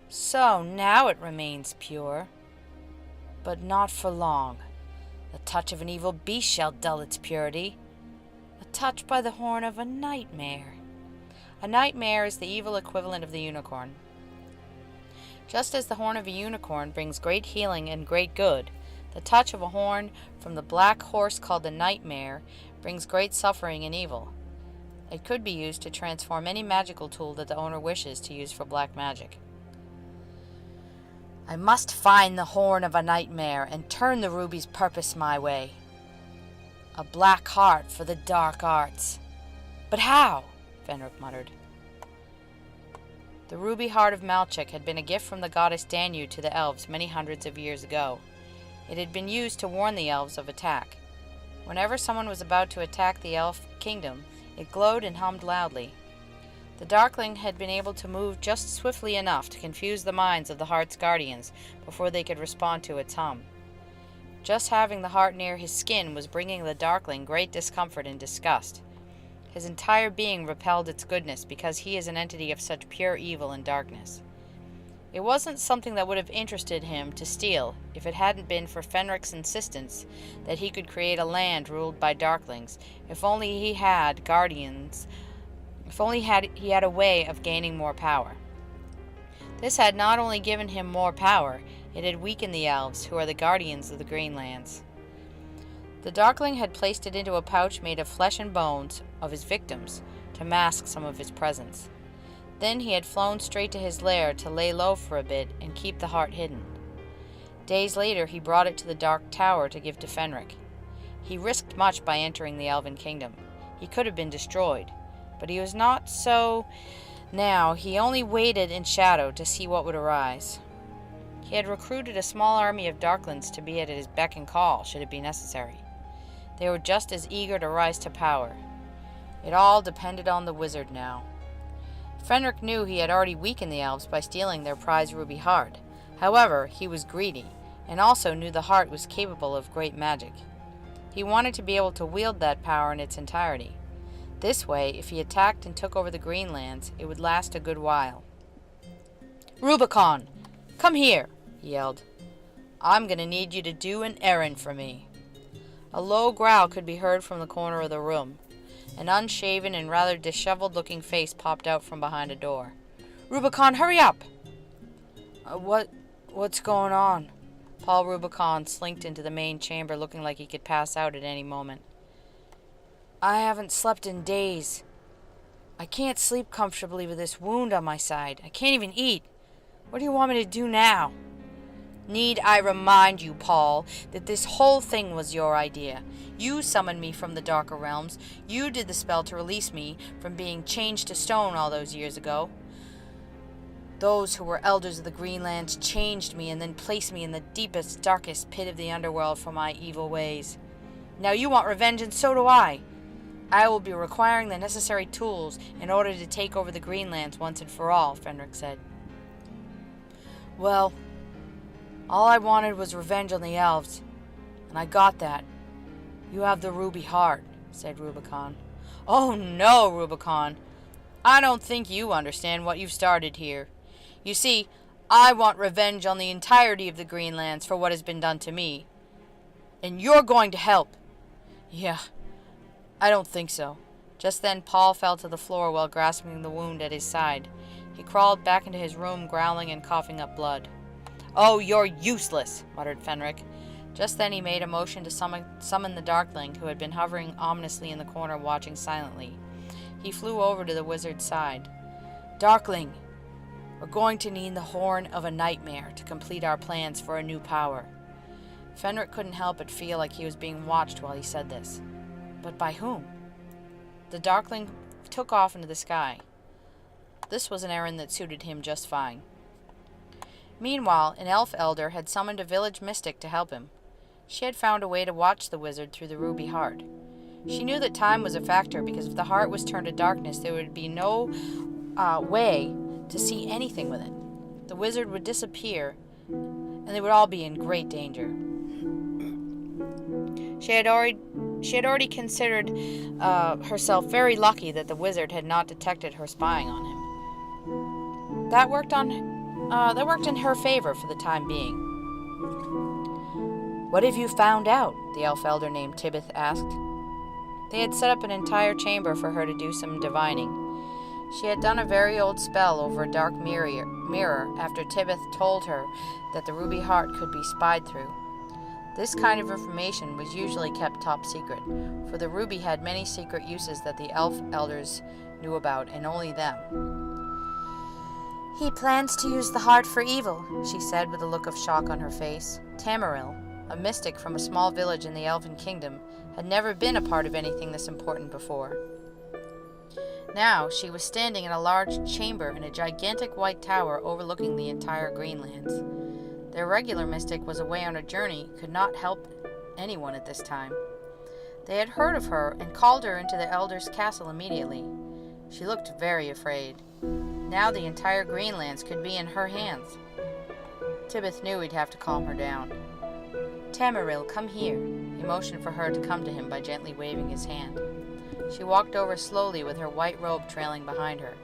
So now it remains pure. But not for long. The touch of an evil beast shall dull its purity. A touch by the horn of a nightmare." A nightmare is the evil equivalent of the unicorn. Just as the horn of a unicorn brings great healing and great good, the touch of a horn from the black horse called the nightmare brings great suffering and evil. It could be used to transform any magical tool that the owner wishes to use for black magic. "I must find the horn of a nightmare and turn the ruby's purpose my way. A black heart for the dark arts. But how?" Fenric muttered. The ruby heart of Malchuk had been a gift from the goddess Danu to the elves many hundreds of years ago. It had been used to warn the elves of attack. Whenever someone was about to attack the elf kingdom, it glowed and hummed loudly. The Darkling had been able to move just swiftly enough to confuse the minds of the heart's guardians before they could respond to its hum. Just having the heart near his skin was bringing the Darkling great discomfort and disgust. His entire being repelled its goodness because he is an entity of such pure evil and darkness. It wasn't something that would have interested him to steal if it hadn't been for Fenric's insistence that he could create a land ruled by Darklings, if only he had guardians, if only he had a way of gaining more power. This had not only given him more power, it had weakened the elves, who are the guardians of the Greenlands. The Darkling had placed it into a pouch made of flesh and bones of his victims to mask some of his presence. Then he had flown straight to his lair to lay low for a bit and keep the heart hidden. Days later he brought it to the Dark Tower to give to Fenric. He risked much by entering the Elven Kingdom. He could have been destroyed, but he was not so. Now he only waited in shadow to see what would arise. He had recruited a small army of Darklings to be at his beck and call should it be necessary. They were just as eager to rise to power. It all depended on the wizard now. Fenric knew he had already weakened the elves by stealing their prize ruby heart. However, he was greedy, and also knew the heart was capable of great magic. He wanted to be able to wield that power in its entirety. This way, if he attacked and took over the Greenlands, it would last a good while. "Rubicon, come here," he yelled. "I'm going to need you to do an errand for me." A low growl could be heard from the corner of the room. An unshaven and rather disheveled-looking face popped out from behind a door. "Rubicon, hurry up!" What's going on?" Paul Rubicon slinked into the main chamber looking like he could pass out at any moment. "I haven't slept in days. I can't sleep comfortably with this wound on my side. I can't even eat. What do you want me to do now?" "Need I remind you, Paul, that this whole thing was your idea? You summoned me from the darker realms. You did the spell to release me from being changed to stone all those years ago. Those who were elders of the Greenlands changed me and then placed me in the deepest, darkest pit of the underworld for my evil ways. Now you want revenge, and so do I. I will be requiring the necessary tools in order to take over the Greenlands once and for all," Fenric said. Well, All I wanted was revenge on the elves, and I got that. You have the ruby heart, said Rubicon. Oh no, Rubicon. I don't think you understand what you've started here. You see, I want revenge on the entirety of the Greenlands for what has been done to me. And you're going to help. Yeah, I don't think so. Just then Paul fell to the floor while grasping the wound at his side. He crawled back into his room, growling and coughing up blood. Oh, you're useless, muttered Fenric. Just then he made a motion to summon the Darkling, who had been hovering ominously in the corner watching silently. He flew over to the wizard's side. Darkling, we're going to need the horn of a nightmare to complete our plans for a new power. Fenric couldn't help but feel like he was being watched while he said this. But by whom? The Darkling took off into the sky. This was an errand that suited him just fine. Meanwhile, an elf elder had summoned a village mystic to help him. She had found a way to watch the wizard through the ruby heart. She knew that time was a factor because if the heart was turned to darkness, there would be no way to see anything with it. The wizard would disappear, and they would all be in great danger. She had already considered herself very lucky that the wizard had not detected her spying on him. That worked in her favor for the time being. What have you found out? The elf elder named Tibbeth asked. They had set up an entire chamber for her to do some divining. She had done a very old spell over a dark mirror after Tibbeth told her that the ruby heart could be spied through. This kind of information was usually kept top secret, for the ruby had many secret uses that the elf elders knew about, and only them. He plans to use the heart for evil, she said with a look of shock on her face. Tamaril, a mystic from a small village in the Elven Kingdom, had never been a part of anything this important before. Now she was standing in a large chamber in a gigantic white tower overlooking the entire Greenlands. Their regular mystic was away on a journey, could not help anyone at this time. They had heard of her and called her into the elder's castle immediately. She looked very afraid. Now the entire Greenlands could be in her hands. Tibbeth knew he'd have to calm her down. Tamaril, come here. He motioned for her to come to him by gently waving his hand. She walked over slowly with her white robe trailing behind her.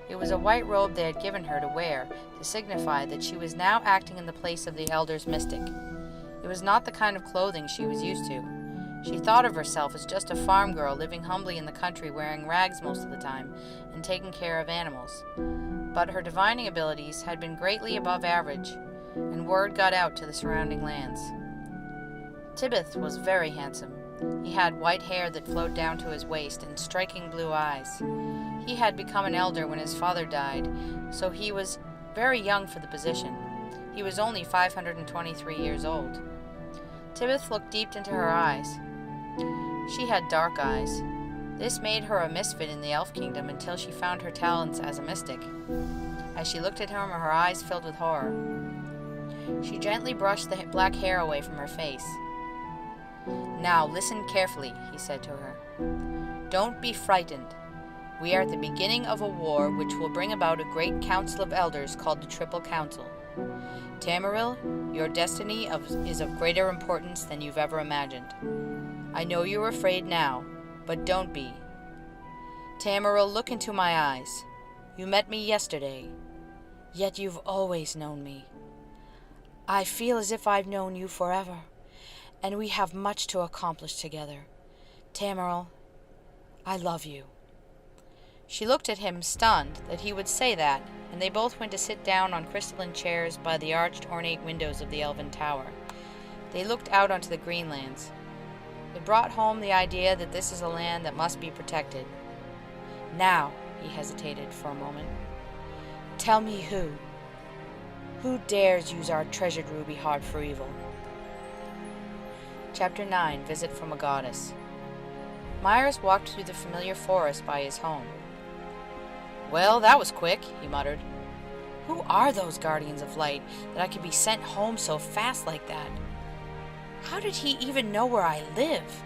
It was a white robe they had given her to wear to signify that she was now acting in the place of the elder's mystic. It was not the kind of clothing she was used to. She thought of herself as just a farm girl living humbly in the country, wearing rags most of the time and taking care of animals. But her divining abilities had been greatly above average, and word got out to the surrounding lands. Tibbeth was very handsome. He had white hair that flowed down to his waist and striking blue eyes. He had become an elder when his father died, so he was very young for the position. He was only 523 years old. Tibbeth looked deep into her eyes. She had dark eyes. This made her a misfit in the Elf Kingdom until she found her talents as a mystic. As she looked at him, her eyes filled with horror. She gently brushed the black hair away from her face. Now listen carefully, he said to her. Don't be frightened. We are at the beginning of a war which will bring about a great council of elders called the Triple Council. Tamaril, your destiny is of greater importance than you've ever imagined. I know you're afraid now, but don't be. Tamaril, look into my eyes. You met me yesterday, yet you've always known me. I feel as if I've known you forever, and we have much to accomplish together. Tamaril, I love you. She looked at him, stunned that he would say that, and they both went to sit down on crystalline chairs by the arched, ornate windows of the Elven Tower. They looked out onto the Greenlands. It brought home the idea that this is a land that must be protected. Now, he hesitated for a moment. Tell me who? Who dares use our treasured ruby heart for evil? Chapter 9, Visit from a Goddess. Myers walked through the familiar forest by his home. Well, that was quick, he muttered. Who are those guardians of light that I could be sent home so fast like that? How did he even know where I live?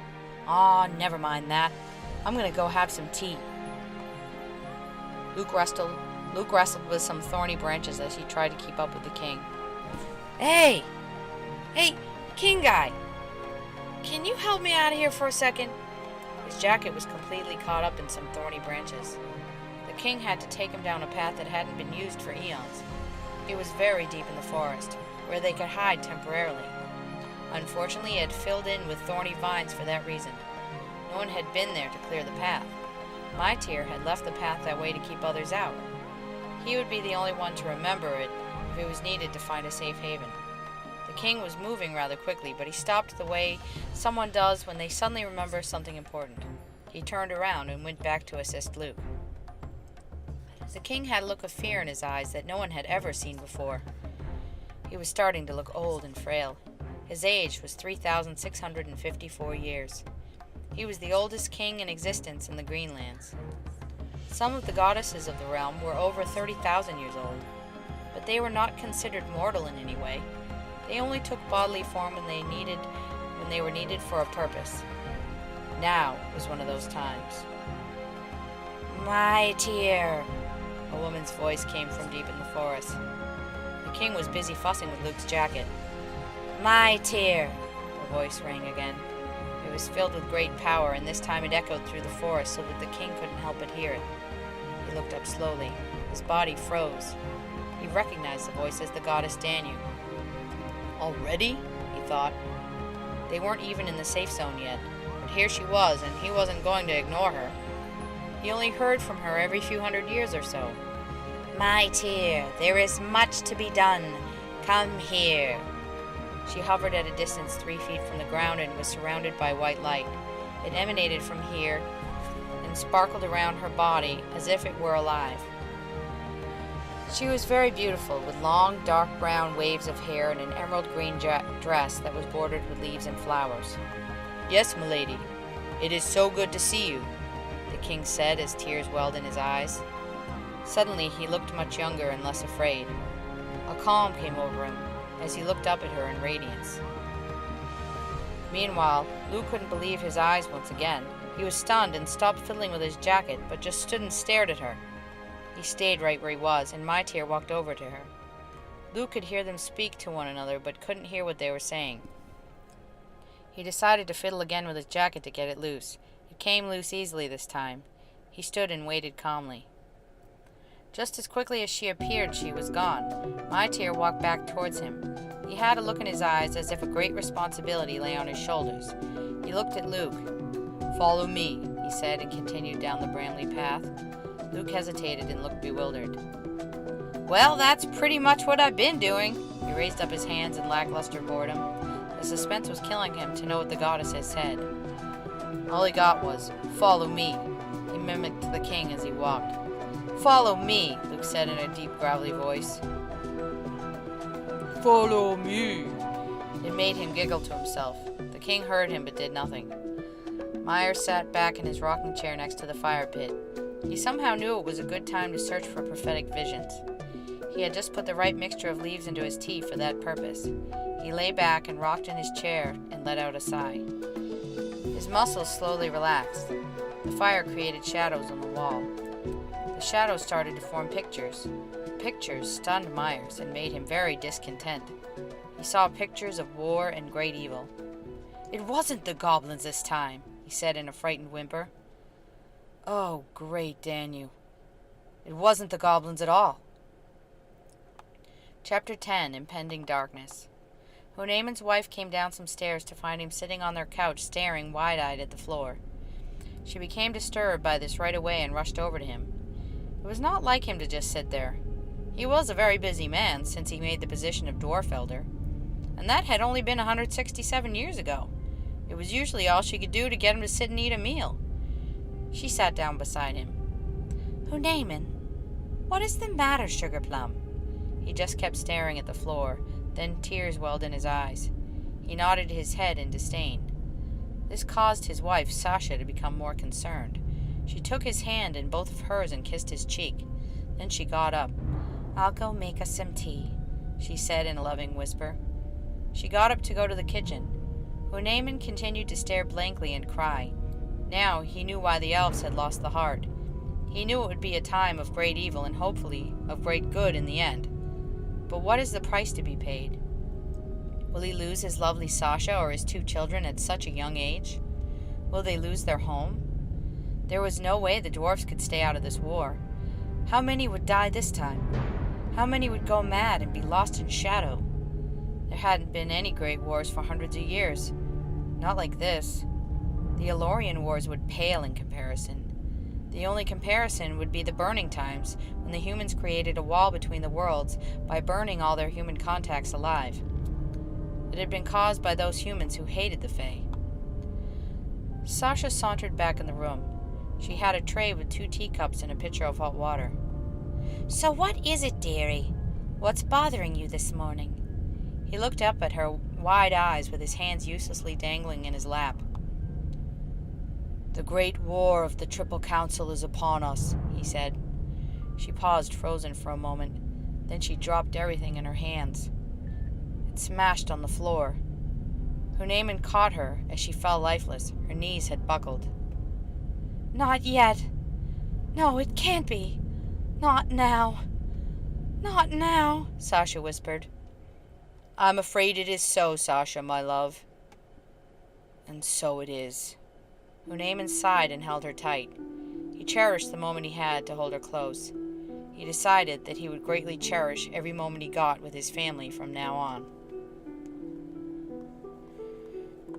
Aw, never mind that. I'm gonna go have some tea. Luke wrestled with some thorny branches as he tried to keep up with the king. Hey! Hey, king guy! Can you help me out of here for a second? His jacket was completely caught up in some thorny branches. The king had to take him down a path that hadn't been used for eons. It was very deep in the forest, where they could hide temporarily. Unfortunately, it had filled in with thorny vines for that reason. No one had been there to clear the path. My Tyr had left the path that way to keep others out. He would be the only one to remember it if it was needed to find a safe haven. The king was moving rather quickly, but he stopped the way someone does when they suddenly remember something important. He turned around and went back to assist Luke. The king had a look of fear in his eyes that no one had ever seen before. He was starting to look old and frail. His age was 3,654 years. He was the oldest king in existence in the Greenlands. Some of the goddesses of the realm were over 30,000 years old, but they were not considered mortal in any way. They only took bodily form when they were needed for a purpose. Now was one of those times. My Tyr! A woman's voice came from deep in the forest. The king was busy fussing with Luke's jacket. My Tyr! The voice rang again. It was filled with great power, and this time it echoed through the forest so that the king couldn't help but hear it. He looked up slowly. His body froze. He recognized the voice as the goddess Danu. Already? He thought. They weren't even in the safe zone yet, but here she was, and he wasn't going to ignore her. He only heard from her every few hundred years or so. My Tyr, there is much to be done. Come here. She hovered at a distance 3 feet from the ground and was surrounded by white light. It emanated from here and sparkled around her body as if it were alive. She was very beautiful, with long, dark brown waves of hair and an emerald green dress that was bordered with leaves and flowers. Yes, milady, it is so good to see you, the king said as tears welled in his eyes. Suddenly he looked much younger and less afraid. A calm came over him as he looked up at her in radiance. Meanwhile, Luke couldn't believe his eyes once again. He was stunned and stopped fiddling with his jacket, but just stood and stared at her. He stayed right where he was, and my Tyr walked over to her. Luke could hear them speak to one another, but couldn't hear what they were saying. He decided to fiddle again with his jacket to get it loose. It came loose easily this time. He stood and waited calmly. Just as quickly as she appeared, she was gone. My Tyr walked back towards him. He had a look in his eyes as if a great responsibility lay on his shoulders. He looked at Luke. Follow me, he said, and continued down the brambly path. Luke hesitated and looked bewildered. Well, that's pretty much what I've been doing. He raised up his hands in lackluster boredom. The suspense was killing him to know what the goddess had said. All he got was, follow me. He mimicked the king as he walked. Follow me, Luke said in a deep, gravelly voice. Follow me. It made him giggle to himself. The king heard him but did nothing. Myers sat back in his rocking chair next to the fire pit. He somehow knew it was a good time to search for prophetic visions. He had just put the right mixture of leaves into his tea for that purpose. He lay back and rocked in his chair and let out a sigh. His muscles slowly relaxed. The fire created shadows on the wall. The shadows started to form pictures. The pictures stunned Myers and made him very discontent. He saw pictures of war and great evil. It wasn't the goblins this time, he said in a frightened whimper. Oh, great Danu. It wasn't the goblins at all. Chapter 10, Impending Darkness. Hunaemon's wife came down some stairs to find him sitting on their couch staring wide-eyed at the floor. She became disturbed by this right away and rushed over to him. It was not like him to just sit there. He was a very busy man since he made the position of dwarf elder, and that had only been 167 years ago. It was usually all she could do to get him to sit and eat a meal. She sat down beside him. Hunaemon, what is the matter, Sugarplum? He just kept staring at the floor, then tears welled in his eyes. He nodded his head in disdain. This caused his wife, Sasha, to become more concerned. She took his hand in both of hers and kissed his cheek. Then she got up. I'll go make us some tea, she said in a loving whisper. She got up to go to the kitchen. Hunaemon continued to stare blankly and cry. Now he knew why the elves had lost the heart. He knew it would be a time of great evil and hopefully of great good in the end. But what is the price to be paid? Will he lose his lovely Sasha or his 2 children at such a young age? Will they lose their home? There was no way the dwarfs could stay out of this war. How many would die this time? How many would go mad and be lost in shadow? There hadn't been any great wars for hundreds of years. Not like this. The Elorian wars would pale in comparison. The only comparison would be the burning times, when the humans created a wall between the worlds by burning all their human contacts alive. It had been caused by those humans who hated the Fae. Sasha sauntered back in the room. She had a tray with 2 teacups and a pitcher of hot water. So what is it, dearie? What's bothering you this morning? He looked up at her wide eyes with his hands uselessly dangling in his lap. The great war of the Triple Council is upon us, he said. She paused, frozen for a moment. Then she dropped everything in her hands. It smashed on the floor. Hunaman caught her as she fell lifeless. Her knees had buckled. Not yet. No, it can't be. Not now. Not now, Sasha whispered. I'm afraid it is so, Sasha, my love. And so it is. Hunaman sighed and held her tight. He cherished the moment he had to hold her close. He decided that he would greatly cherish every moment he got with his family from now on.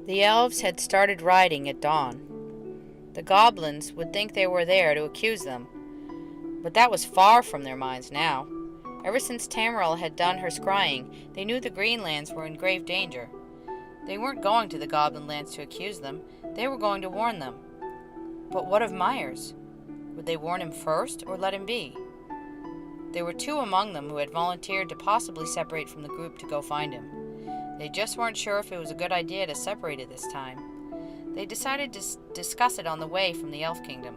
The elves had started riding at dawn. The goblins would think they were there to accuse them, but that was far from their minds now. Ever since Tamriel had done her scrying, they knew the Greenlands were in grave danger. They weren't going to the Goblin Lands to accuse them, they were going to warn them. But what of Myers? Would they warn him first, or let him be? There were 2 among them who had volunteered to possibly separate from the group to go find him. They just weren't sure if it was a good idea to separate at this time. They decided to discuss it on the way from the Elf Kingdom.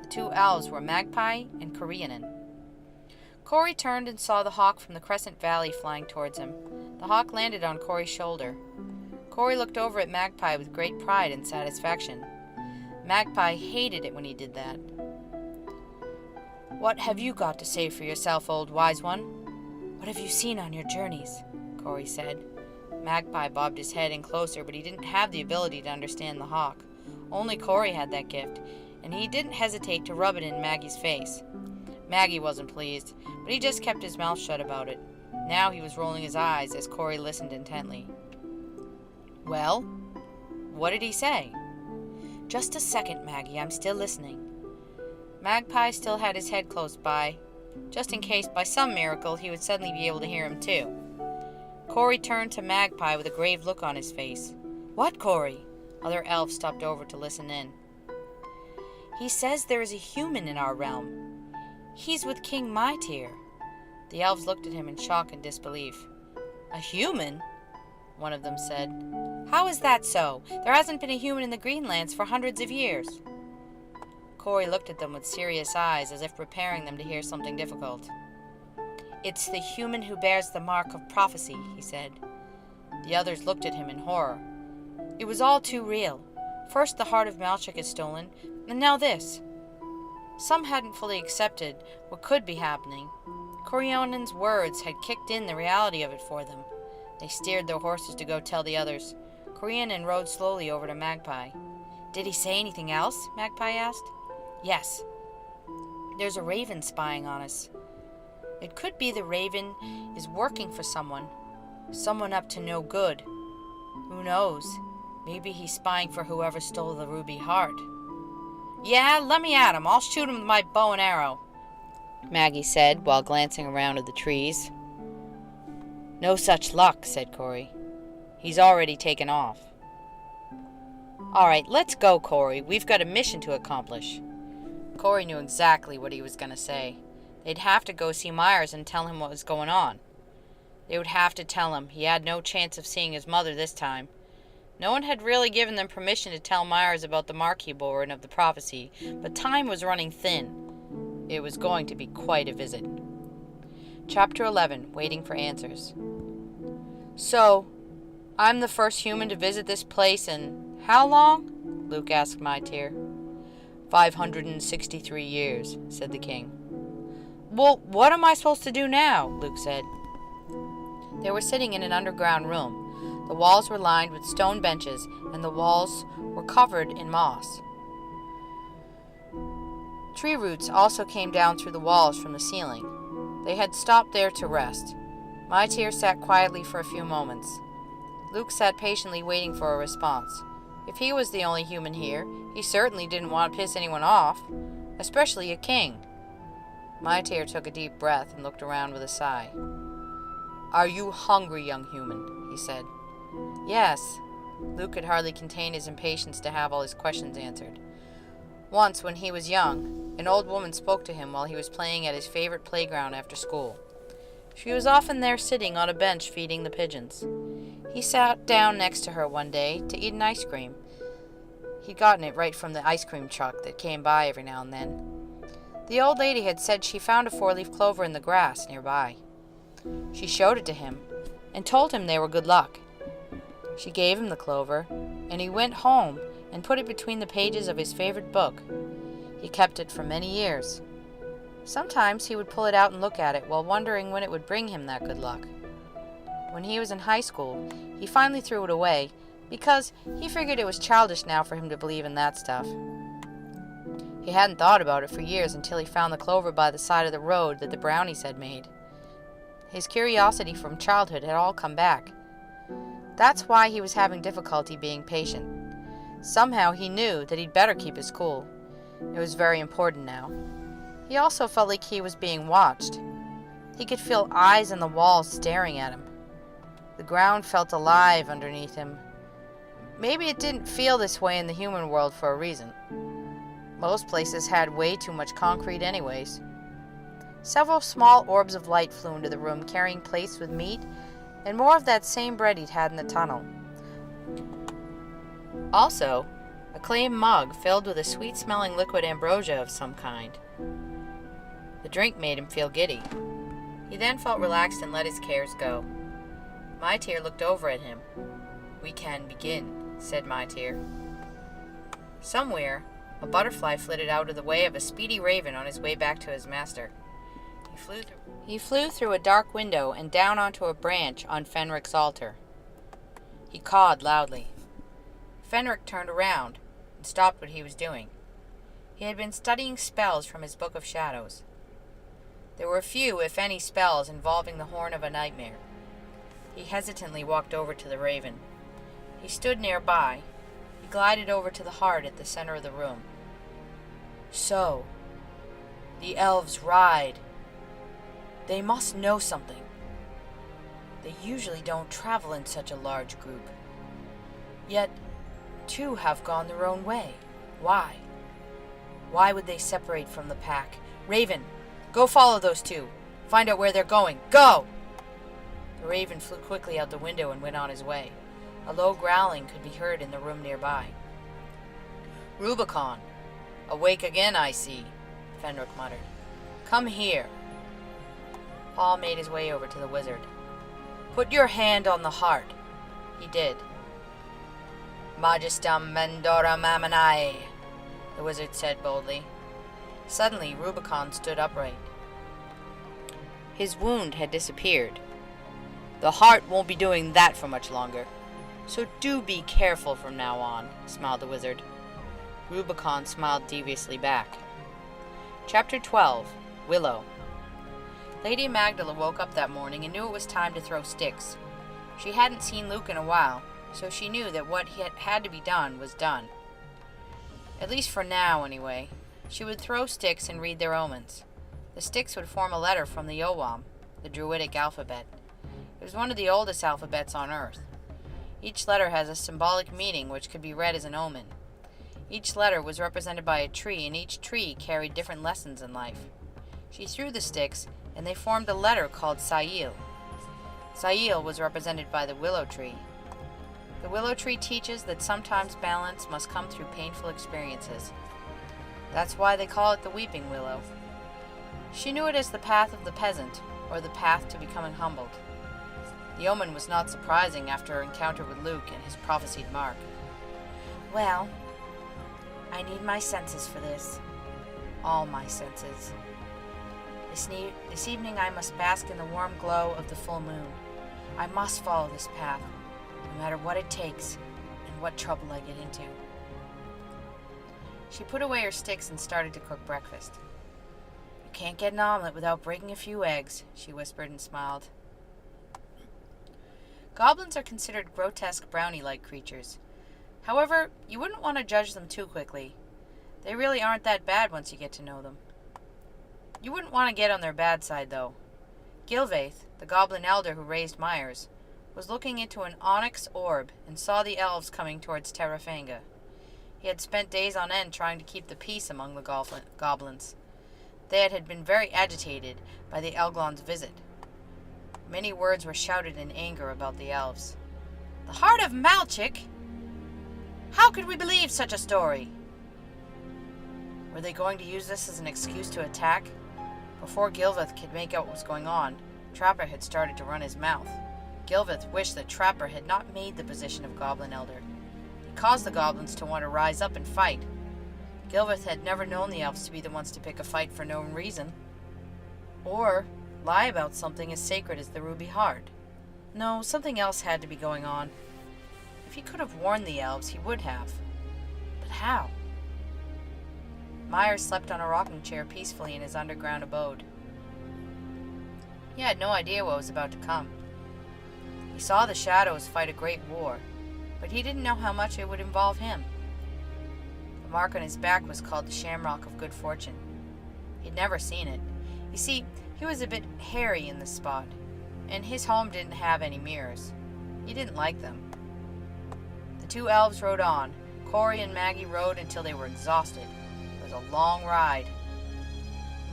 The 2 elves were Magpie and Corianin. Cori turned and saw the hawk from the Crescent Valley flying towards him. The hawk landed on Cori's shoulder. Cori looked over at Magpie with great pride and satisfaction. Magpie hated it when he did that. What have you got to say for yourself, old wise one? What have you seen on your journeys? Cori said. Magpie bobbed his head in closer, but he didn't have the ability to understand the hawk. Only Cori had that gift, and he didn't hesitate to rub it in Maggie's face. Maggie wasn't pleased, but he just kept his mouth shut about it. Now he was rolling his eyes as Cori listened intently. Well, what did he say? Just a second, Maggie, I'm still listening. Magpie still had his head close by, just in case by some miracle he would suddenly be able to hear him too. Cori turned to Magpie with a grave look on his face. What, Cori? Other elves stopped over to listen in. He says there is a human in our realm. He's with King Mytyr. The elves looked at him in shock and disbelief. A human? One of them said. How is that so? There hasn't been a human in the Greenlands for hundreds of years. Cori looked at them with serious eyes, as if preparing them to hear something difficult. It's the human who bears the mark of prophecy, he said. The others looked at him in horror. It was all too real. First the heart of Malchuk is stolen, and now this. Some hadn't fully accepted what could be happening. Coriolan's words had kicked in the reality of it for them. They steered their horses to go tell the others. Coriolan rode slowly over to Magpie. Did he say anything else? Magpie asked. Yes. There's a raven spying on us. It could be the raven is working for someone up to no good. Who knows? Maybe he's spying for whoever stole the ruby heart. Yeah, let me at him. I'll shoot him with my bow and arrow, Maggie said while glancing around at the trees. No such luck, said Cori. He's already taken off. All right, let's go, Cori. We've got a mission to accomplish. Cori knew exactly what he was going to say. They'd have to go see Myers and tell him what was going on. They would have to tell him he had no chance of seeing his mother this time. No one had really given them permission to tell Myers about the mark he bore and of the prophecy, but time was running thin. It was going to be quite a visit. Chapter 11, Waiting for Answers. So, I'm the first human to visit this place in how long? Luke asked Mytyr. 563 years, said the king. Well, what am I supposed to do now? Luke said. They were sitting in an underground room. The walls were lined with stone benches, and the walls were covered in moss. Tree roots also came down through the walls from the ceiling. They had stopped there to rest. Mytyr sat quietly for a few moments. Luke sat patiently waiting for a response. If he was the only human here, he certainly didn't want to piss anyone off, especially a king. Mytyr took a deep breath and looked around with a sigh. "Are you hungry, young human?" he said. "Yes." Luke could hardly contain his impatience to have all his questions answered. Once, when he was young, an old woman spoke to him while he was playing at his favorite playground after school. She was often there sitting on a bench feeding the pigeons. He sat down next to her one day to eat an ice cream. He'd gotten it right from the ice cream truck that came by every now and then. The old lady had said she found a four-leaf clover in the grass nearby. She showed it to him and told him they were good luck. She gave him the clover, and he went home and put it between the pages of his favorite book. He kept it for many years. Sometimes he would pull it out and look at it while wondering when it would bring him that good luck. When he was in high school, he finally threw it away because he figured it was childish now for him to believe in that stuff. He hadn't thought about it for years until he found the clover by the side of the road that the brownies had made. His curiosity from childhood had all come back. That's why he was having difficulty being patient. Somehow he knew that he'd better keep his cool. It was very important now. He also felt like he was being watched. He could feel eyes on the walls staring at him. The ground felt alive underneath him. Maybe it didn't feel this way in the human world for a reason. Most places had way too much concrete anyways. Several small orbs of light flew into the room, carrying plates with meat and more of that same bread he'd had in the tunnel. Also, a clay mug filled with a sweet-smelling liquid ambrosia of some kind. The drink made him feel giddy. He then felt relaxed and let his cares go. Mytyr looked over at him. "We can begin," said Mytyr. Somewhere, a butterfly flitted out of the way of a speedy raven on his way back to his master. He flew through a dark window and down onto a branch on Fenric's altar. He cawed loudly. Fenric turned around and stopped what he was doing. He had been studying spells from his Book of Shadows. There were few, if any, spells involving the horn of a nightmare. He hesitantly walked over to the raven. He stood nearby. He glided over to the heart at the center of the room. "So, the elves ride. They must know something. They usually don't travel in such a large group. Yet, two have gone their own way. Why? Why would they separate from the pack? Raven, go follow those two. Find out where they're going. Go!" The raven flew quickly out the window and went on his way. A low growling could be heard in the room nearby. "Rubicon, awake again, I see," Fenric muttered. "Come here." Paul made his way over to the wizard. "Put your hand on the heart." He did. "Magistam Mendora Mamanai," the wizard said boldly. Suddenly, Rubicon stood upright. His wound had disappeared. "The heart won't be doing that for much longer, so do be careful from now on," smiled the wizard. Rubicon smiled deviously back. Chapter 12. Willow. Lady Magdala woke up that morning and knew it was time to throw sticks. She hadn't seen Luke in a while, so she knew that what had to be done was done. At least for now, anyway. She would throw sticks and read their omens. The sticks would form a letter from the Yowam, the Druidic alphabet. It was one of the oldest alphabets on Earth. Each letter has a symbolic meaning which could be read as an omen. Each letter was represented by a tree, and each tree carried different lessons in life. She threw the sticks, and they formed a letter called Sail. Sail was represented by the willow tree. The willow tree teaches that sometimes balance must come through painful experiences. That's why they call it the weeping willow. She knew it as the path of the peasant, or the path to becoming humbled. The omen was not surprising after her encounter with Luke and his prophesied mark. "Well, I need my senses for this. All my senses. This evening I must bask in the warm glow of the full moon. I must follow this path. no matter what it takes and what trouble I get into. She put away her sticks and started to cook breakfast. You can't get an omelet without breaking a few eggs, she whispered and smiled. Goblins are considered grotesque brownie-like creatures. However, you wouldn't want to judge them too quickly. They really aren't that bad once you get to know them. You wouldn't want to get on their bad side, though. Gilvaith, the goblin elder who raised Myers, was looking into an onyx orb and saw the elves coming towards Terrafanga. He had spent days on end trying to keep the peace among the goblins. They had been very agitated by the Elglon's visit. Many words were shouted in anger about the elves. The heart of Malchik? How could we believe such a story? Were they going to use this as an excuse to attack? Before Gilvaith could make out what was going on, Trapper had started to run his mouth. Gilvaith wished that Trapper had not made the position of Goblin Elder. He caused the goblins to want to rise up and fight. Gilvaith had never known the elves to be the ones to pick a fight for no reason, or lie about something as sacred as the ruby heart. No, something else had to be going on. If he could have warned the elves, he would have. But how? Myers slept on a rocking chair peacefully in his underground abode. He had no idea what was about to come. He saw the shadows fight a great war, but he didn't know how much it would involve him. The mark on his back was called the Shamrock of Good Fortune. He'd never seen it. You see, he was a bit hairy in the spot, and his home didn't have any mirrors. He didn't like them. The two elves rode on. Corey and Maggie rode until they were exhausted. It was a long ride.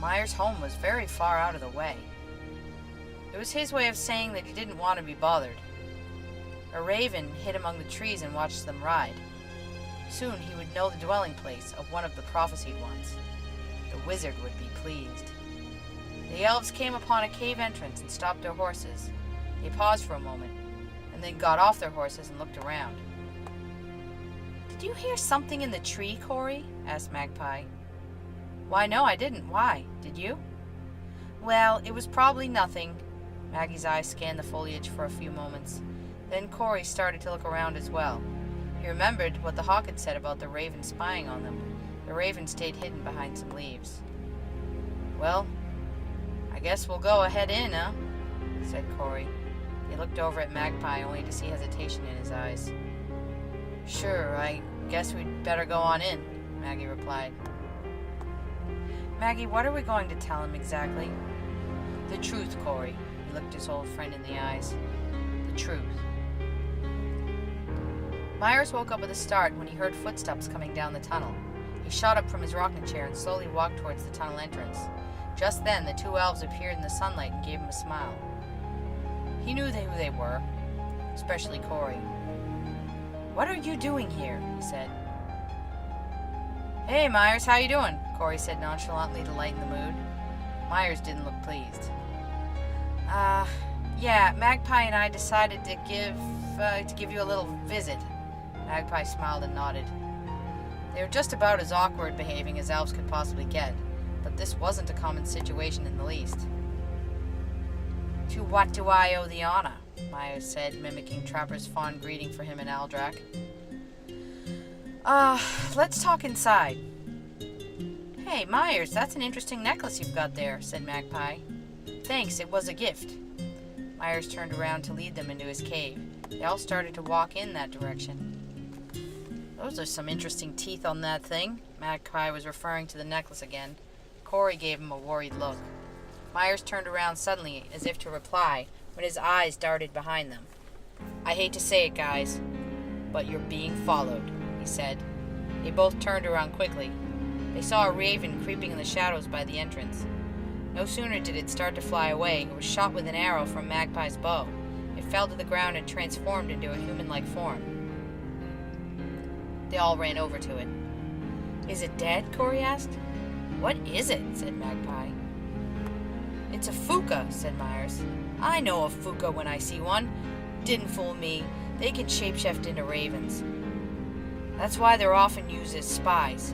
Myers' home was very far out of the way. It was his way of saying that he didn't want to be bothered. A raven hid among the trees and watched them ride. Soon he would know the dwelling place of one of the prophesied ones. The wizard would be pleased. The elves came upon a cave entrance and stopped their horses. They paused for a moment, and then got off their horses and looked around. Did you hear something in the tree, Corey? Asked Magpie. Why, no, I didn't. Why? Did you? Well, it was probably nothing. Maggie's eyes scanned the foliage for a few moments. Then Corey started to look around as well. He remembered what the hawk had said about the raven spying on them. The raven stayed hidden behind some leaves. Well, I guess we'll go ahead in, huh? Said Corey. He looked over at Magpie only to see hesitation in his eyes. Sure, I guess we'd better go on in, Maggie replied. Maggie, what are we going to tell him exactly? The truth, Corey. He looked his old friend in the eyes. The truth. Myers woke up with a start when he heard footsteps coming down the tunnel. He shot up from his rocking chair and slowly walked towards the tunnel entrance. Just then, the two elves appeared in the sunlight and gave him a smile. He knew who they were, especially Corey. What are you doing here? He said. Hey, Myers, how you doing? Corey said nonchalantly to lighten the mood. Myers didn't look pleased. Yeah, Magpie and I decided to give you a little visit. Magpie smiled and nodded. They were just about as awkward behaving as elves could possibly get, but this wasn't a common situation in the least. To what do I owe the honor? Myers said, mimicking Trapper's fond greeting for him in Aldrak. Let's talk inside. Hey, Myers, that's an interesting necklace you've got there, said Magpie. Thanks, it was a gift. Myers turned around to lead them into his cave. They all started to walk in that direction. Those are some interesting teeth on that thing. Magpie was referring to the necklace again. Corey gave him a worried look. Myers turned around suddenly, as if to reply, when his eyes darted behind them. I hate to say it, guys, but you're being followed, he said. They both turned around quickly. They saw a raven creeping in the shadows by the entrance. No sooner did it start to fly away, it was shot with an arrow from Magpie's bow. It fell to the ground and transformed into a human-like form. They all ran over to it. Is it dead? Corey asked. What is it? Said Magpie. It's a Fuka, said Myers. I know a Fuka when I see one. Didn't fool me. They can shapeshift into ravens. That's why they're often used as spies.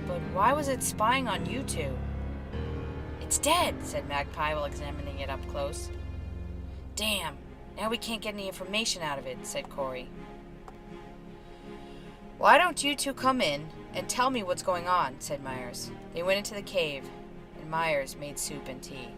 But why was it spying on you two? It's dead, said Magpie while examining it up close. Damn, Now we can't get any information out of it, said Corey. Why don't you two come in and tell me what's going on, said Myers. They went into the cave, and Myers made soup and tea.